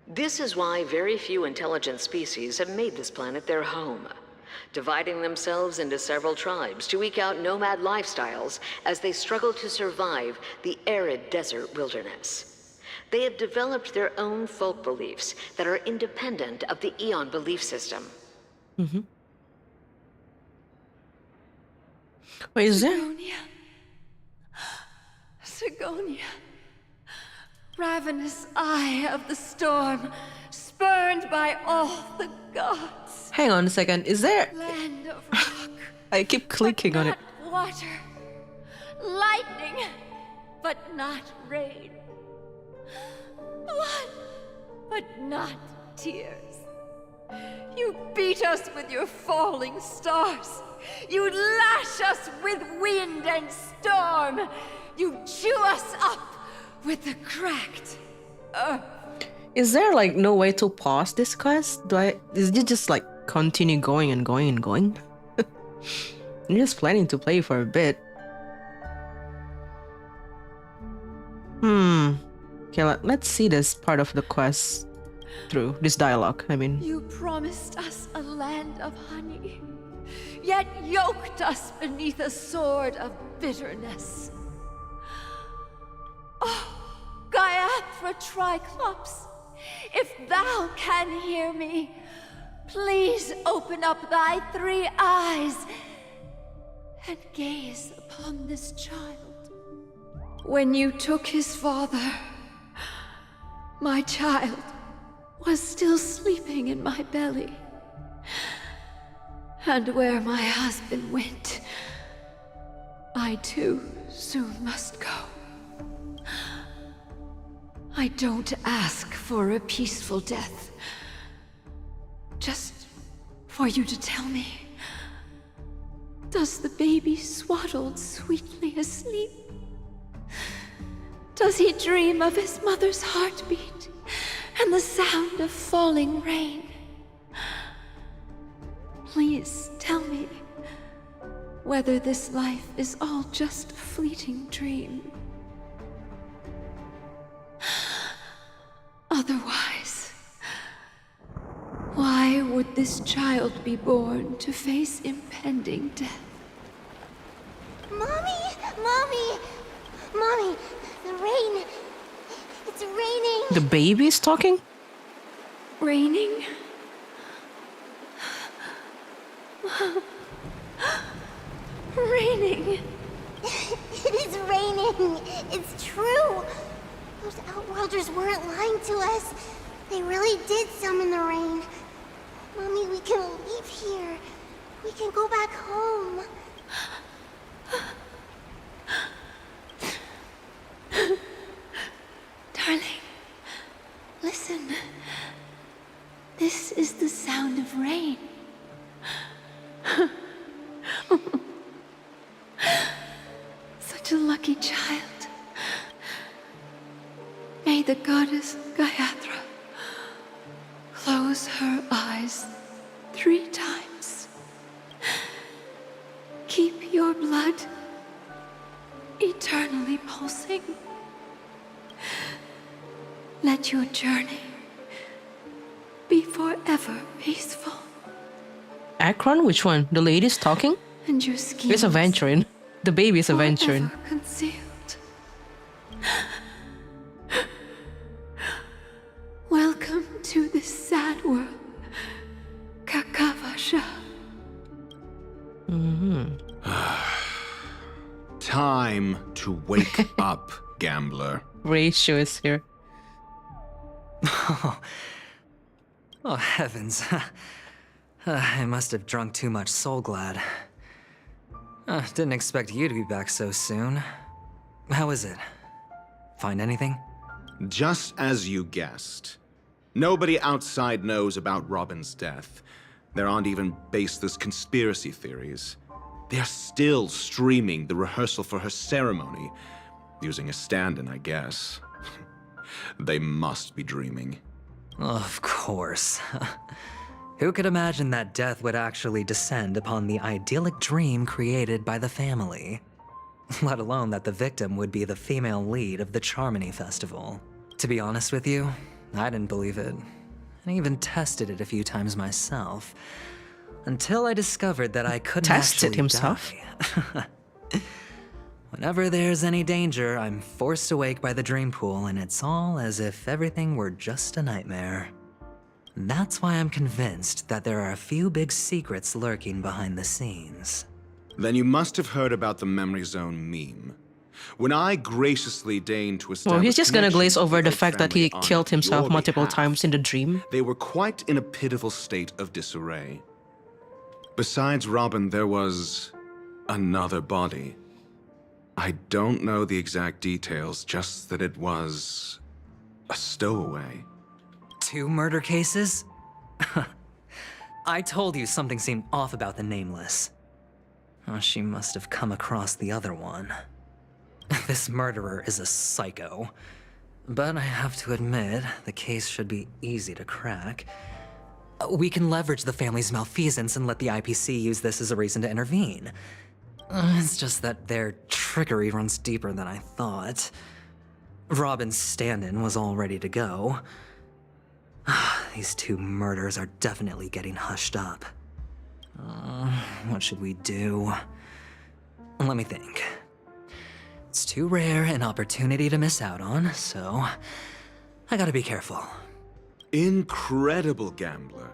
This is why very few intelligent species have made this planet their home, dividing themselves into several tribes to eke out nomad lifestyles as they struggle to survive the arid desert wilderness. They have developed their own folk beliefs that are independent of the Eon belief system. Mm-hmm. Wait, is there? Sigonia. Ravenous eye of the storm, spurned by all the gods. Hang on a second. Is there... Land of rock. I keep clicking on it. Water. Lightning. But not rain. Blood. But not tears. You beat us with your falling stars. You lash us with wind and storm. You chew us up with the cracked earth. Is there like no way to pause this quest? Is it just like continue going and going and going? I'm just planning to play for a bit. Okay, let's see this part of the quest through. This dialogue, I mean. You promised us a land of honey, yet yoked us beneath a sword of bitterness. Oh, Gaiathra Triclops, if thou can hear me, please open up thy 3 eyes and gaze upon this child. When you took his father, my child was still sleeping in my belly. And where my husband went, I too soon must go. I don't ask for a peaceful death. Just for you to tell me, does the baby swaddled sweetly asleep? Does he dream of his mother's heartbeat and the sound of falling rain? Please tell me whether this life is all just a fleeting dream. Otherwise, why would this child be born to face impending death? Mommy! Mommy! Mommy! The rain! It's raining! The baby is talking? Raining? Raining! It is raining! It's true! Those Outworlders weren't lying to us. They really did summon the rain. Mommy, we can leave here. We can go back home. Darling, listen. This is the sound of rain. Such a lucky child. May the goddess Gaiathra close her eyes 3 times. Keep your blood eternally pulsing. Let your journey be forever peaceful. Acheron? Which one? The lady's talking? And your schemes It's a venturing. The baby is a venturing. forever concealed. Welcome to this sad world, Kakavasha. Time to wake up, gambler. Ratio is here. Oh, heavens. I must have drunk too much Soul Glad. Didn't expect you to be back so soon. How is it? Find anything? Just as you guessed. Nobody outside knows about Robin's death. There aren't even baseless conspiracy theories. They're still streaming the rehearsal for her ceremony, using a stand-in, I guess. They must be dreaming. Of course. Who could imagine that death would actually descend upon the idyllic dream created by the family? Let alone that the victim would be the female lead of the Charmony Festival. To be honest with you, I didn't believe it. I even tested it a few times myself. Until I discovered that I couldn't Tested actually himself? die. Whenever there's any danger, I'm forced awake by the dream pool, and it's all as if everything were just a nightmare. That's why I'm convinced that there are a few big secrets lurking behind the scenes. Then you must have heard about the Memory Zone meme. When I graciously deigned to establish Well, he's just gonna glaze connections over with the Oak fact that family he on killed himself your multiple behalf, times in the dream. they were quite in a pitiful state of disarray. Besides Robin, there was another body. I don't know the exact details, just that it was a stowaway. 2 murder cases? I told you something seemed off about the Nameless. Oh, she must have come across the other one. This murderer is a psycho. But I have to admit, the case should be easy to crack. We can leverage the family's malfeasance and let the IPC use this as a reason to intervene. It's just that their trickery runs deeper than I thought. Robin's stand-in was all ready to go. These 2 murders are definitely getting hushed up. What should we do? Let me think. It's too rare an opportunity to miss out on, so I gotta be careful. Incredible gambler.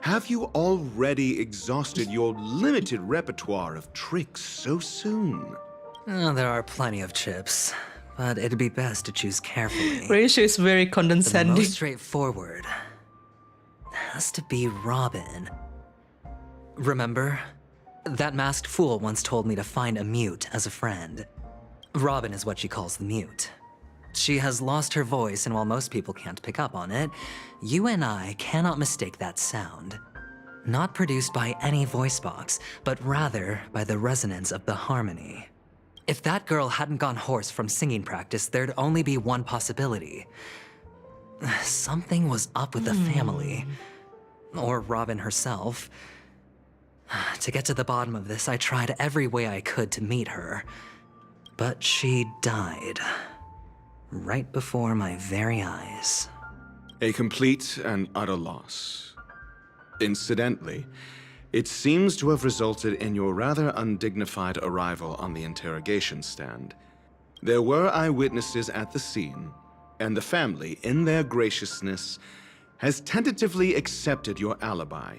Have you already exhausted your limited repertoire of tricks so soon? There are plenty of chips, but it'd be best to choose carefully. Ratio is very The condescending. most straightforward has to be Robin. Remember? That masked fool once told me to find a mute as a friend. Robin is what she calls the mute. She has lost her voice, and while most people can't pick up on it, you and I cannot mistake that sound. Not produced by any voice box, but rather by the resonance of the harmony. If that girl hadn't gone hoarse from singing practice, there'd only be one possibility. Something was up with the family. Or Robin herself. To get to the bottom of this, I tried every way I could to meet her. But she died. Right before my very eyes. A complete and utter loss. Incidentally, it seems to have resulted in your rather undignified arrival on the interrogation stand. There were eyewitnesses at the scene, and the family, in their graciousness, has tentatively accepted your alibi.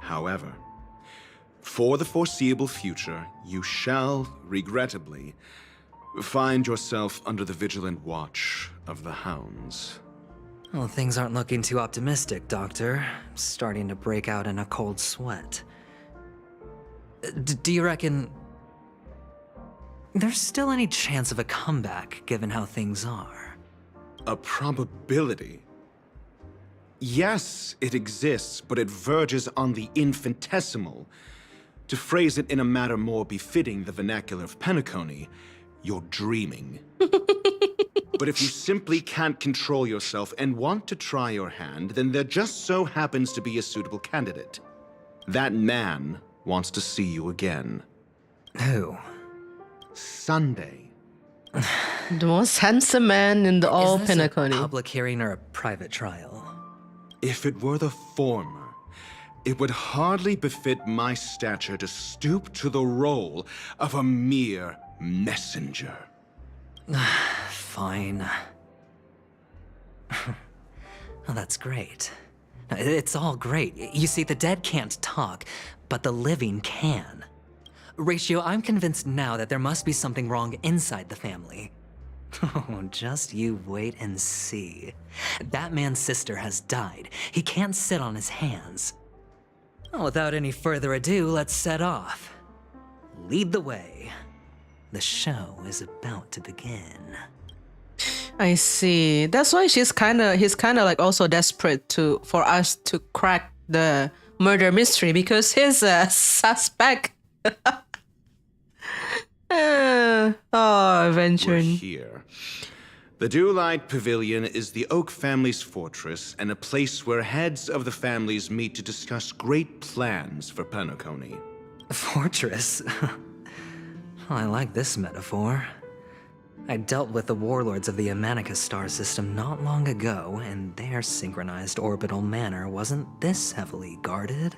However, for the foreseeable future, you shall, regrettably, find yourself under the vigilant watch of the hounds. Well, things aren't looking too optimistic, Doctor. I'm starting to break out in a cold sweat. Do you reckon there's still any chance of a comeback, given how things are? A probability? Yes, it exists, but it verges on the infinitesimal. To phrase it in a manner more befitting the vernacular of Penacony, you're dreaming. But if you simply can't control yourself and want to try your hand, then there just so happens to be a suitable candidate. That man wants to see you again. Who? Sunday. The most handsome man in the all Is this a Penacony. public hearing or a private trial? If it were the former, it would hardly befit my stature to stoop to the role of a mere messenger. Fine. Oh, that's great. It's all great. You see, the dead can't talk, but the living can. Ratio, I'm convinced now that there must be something wrong inside the family. Oh, just you wait and see. That man's sister has died. He can't sit on his hands. Well, without any further ado, let's set off. Lead the way. The show is about to begin. I see. That's why he's kind of like also desperate for us to crack the murder mystery, because he's a suspect. Adventuring. We're here. The Dewlight Pavilion is the Oak family's fortress and a place where heads of the families meet to discuss great plans for Penacony. Fortress? I like this metaphor. I dealt with the warlords of the Amanicus star system not long ago, and their synchronized orbital manor wasn't this heavily guarded.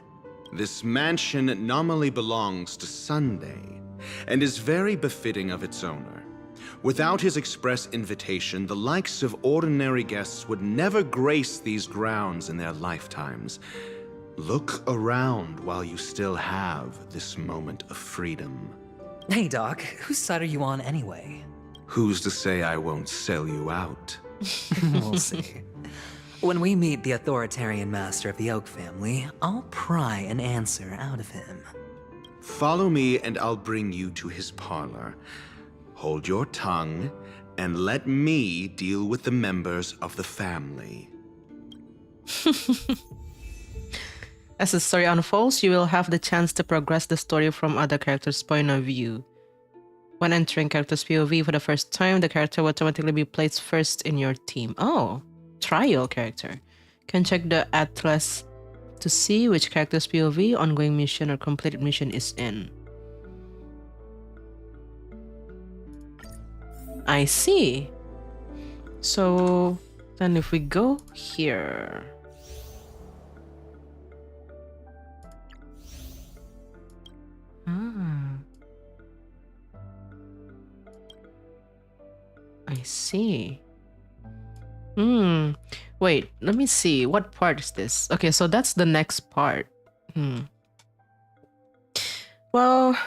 This mansion nominally belongs to Sunday, and is very befitting of its owner. Without his express invitation, the likes of ordinary guests would never grace these grounds in their lifetimes. Look around while you still have this moment of freedom. Hey, Doc, whose side are you on anyway? Who's to say I won't sell you out? We'll see. When we meet the authoritarian master of the Oak family, I'll pry an answer out of him. Follow me and I'll bring you to his parlor. Hold your tongue and let me deal with the members of the family. As the story unfolds, you will have the chance to progress the story from other characters' point of view. When entering character's POV for the first time, the character will automatically be placed first in your team. Oh, trial character. Can check the atlas to see which character's POV, ongoing mission, or completed mission is in. I see. So then if we go here. I see. Wait, let me see. What part is this? Okay, so that's the next part. Well,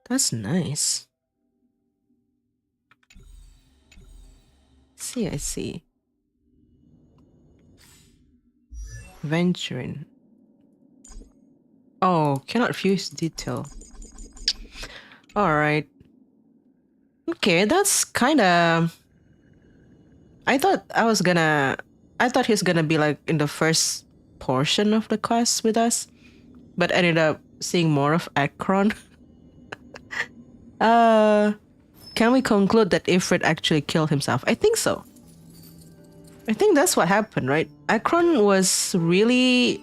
that's nice. I see. Venturing. Oh, cannot fuse detail. Alright. Okay, that's kinda... I thought he's gonna be like in the first portion of the quest with us, but ended up seeing more of Acheron. Can we conclude that Ifrit actually killed himself? I think so. I think that's what happened, right? Acheron was really...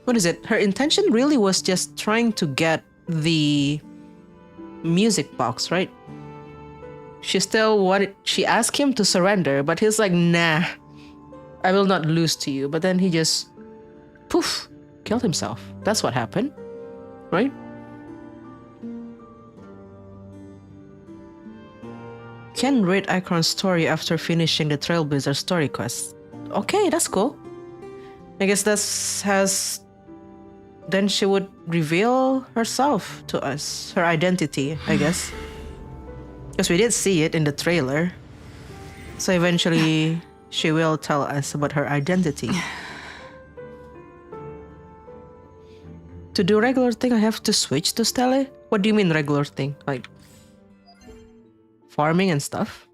What is it? Her intention really was just trying to get the music box, right? She asked him to surrender, but he's like, nah, I will not lose to you. But then he just, poof, killed himself. That's what happened, right? Can read Acheron's story after finishing the Trailblazer story quest. Okay, that's cool. I guess then she would reveal herself to us, her identity, I guess. Because we did see it in the trailer. So eventually she will tell us about her identity. To do regular thing, I have to switch to Stele? What do you mean regular thing? Like farming and stuff?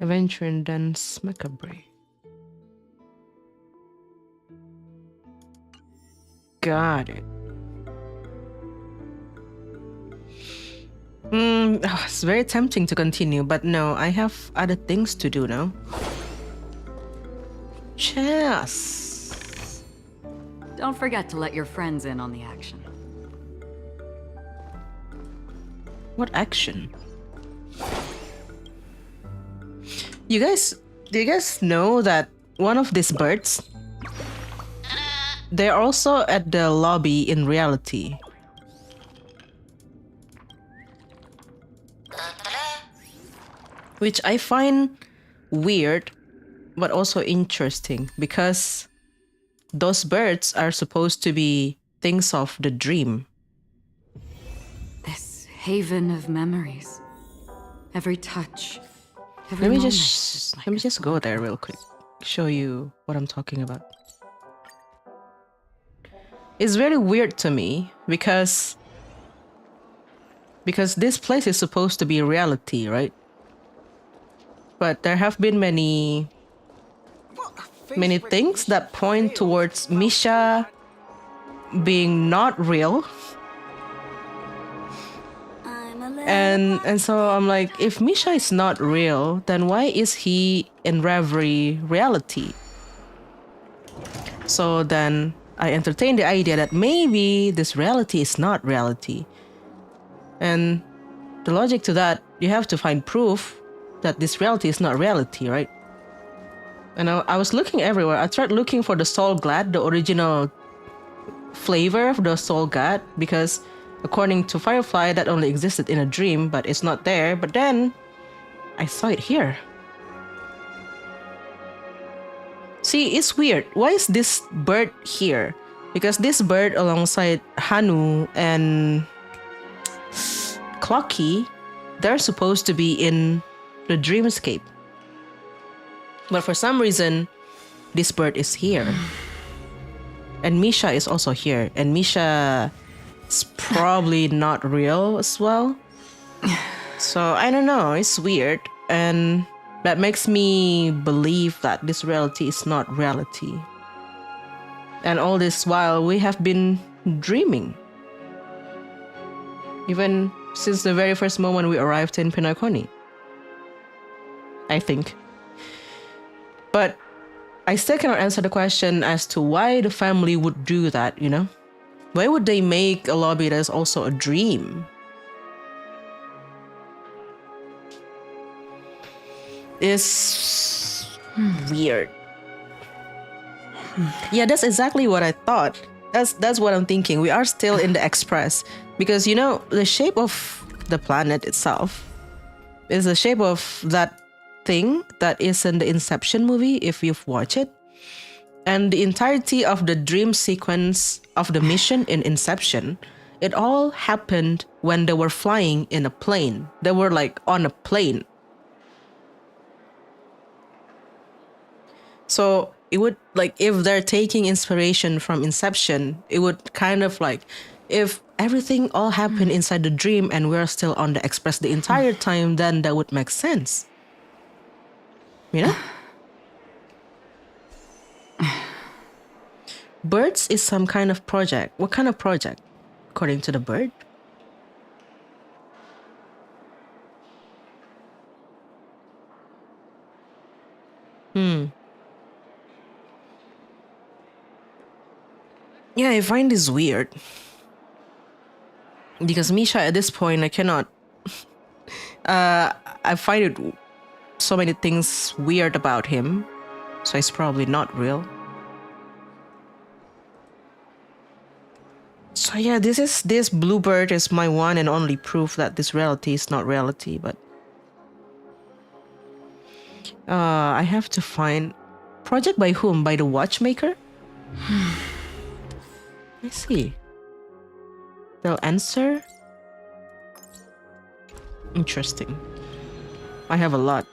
Adventure and Dance Macabre. Got it. It's very tempting to continue, but no, I have other things to do now. Chess. Don't forget to let your friends in on the action. What action? Do you guys know that one of these birds, they're also at the lobby in reality? Which I find weird, but also interesting, because those birds are supposed to be things of the dream. This haven of memories. Every touch. Let me just go there real quick. Show you what I'm talking about. It's very weird to me because this place is supposed to be reality, right? But there have been many things that point towards Misha being not real. And so I'm like, if Misha is not real, then why is he in Reverie reality? So then I entertained the idea that maybe this reality is not reality. And the logic to that, you have to find proof that this reality is not reality, right? And I was looking everywhere. I tried looking for the Soul Glad, the original flavor of the Soul Glad, because according to Firefly, that only existed in a dream, but it's not there. But then I saw it here. See, it's weird. Why is this bird here? Because this bird alongside Hanu and Clocky, they're supposed to be in the dreamscape. But for some reason, this bird is here. And Misha is also here. And Misha is probably not real as well. So I don't know, it's weird. And that makes me believe that this reality is not reality. And all this while we have been dreaming. Even since the very first moment we arrived in Penacony. I think. But I still cannot answer the question as to why the family would do that, you know? Why would they make a lobby that is also a dream? It's weird. Yeah, that's exactly what I thought. That's what I'm thinking. We are still in the Express. Because, you know, the shape of the planet itself is the shape of that thing that is in the Inception movie, if you've watched it. And the entirety of the dream sequence of the mission in Inception, it all happened when they were flying in a plane. They were like on a plane. So it would, like, if they're taking inspiration from Inception, it would kind of like, if everything all happened inside the dream and we're still on the Express the entire time, then that would make sense. You know? Birds is some kind of project. What kind of project, according to the bird? Yeah, I find this weird. Because Misha, at this point, I cannot... I find it so many things weird about him. So it's probably not real. So yeah, this bluebird is my one and only proof that this reality is not reality, but... I have to find... Project by whom? By the watchmaker? Let's see. They'll answer? Interesting. I have a lot.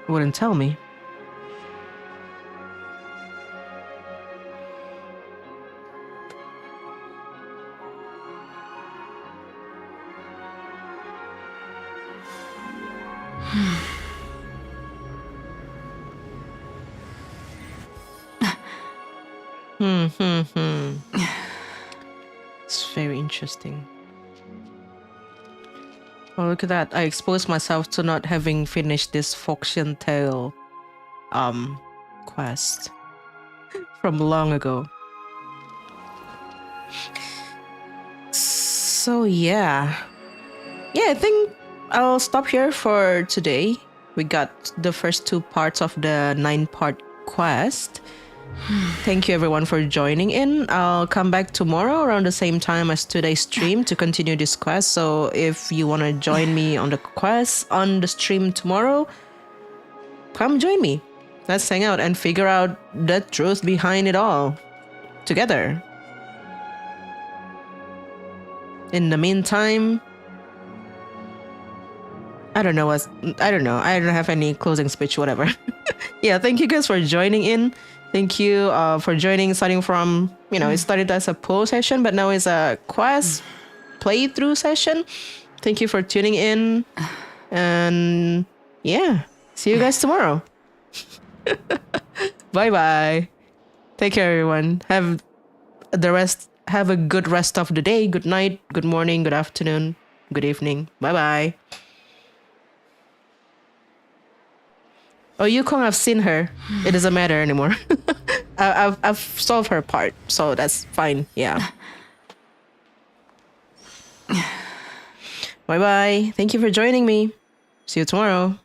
Wouldn't tell me. It's very interesting. Oh, look at that. I exposed myself to not having finished this Foxian Tale quest from long ago. So yeah. Yeah, I think I'll stop here for today. We got the first 2 parts of the 9-part quest. Thank you everyone for joining in. I'll come back tomorrow around the same time as today's stream to continue this quest. So if you want to join me on the quest on the stream tomorrow, come join me. Let's hang out and figure out the truth behind it all together. In the meantime, I don't know. I don't have any closing speech, whatever. Yeah, thank you guys for joining in. Thank you for joining, starting from, you know, it started as a poll session, but now it's a quest playthrough session. Thank you for tuning in. And yeah, see you guys tomorrow. Bye-bye. Take care, everyone. Have a good rest of the day. Good night, good morning, good afternoon, good evening. Bye-bye. Oh, Yukong, I've seen her. It doesn't matter anymore. I've solved her part, so that's fine. Yeah. Bye-bye. Thank you for joining me. See you tomorrow.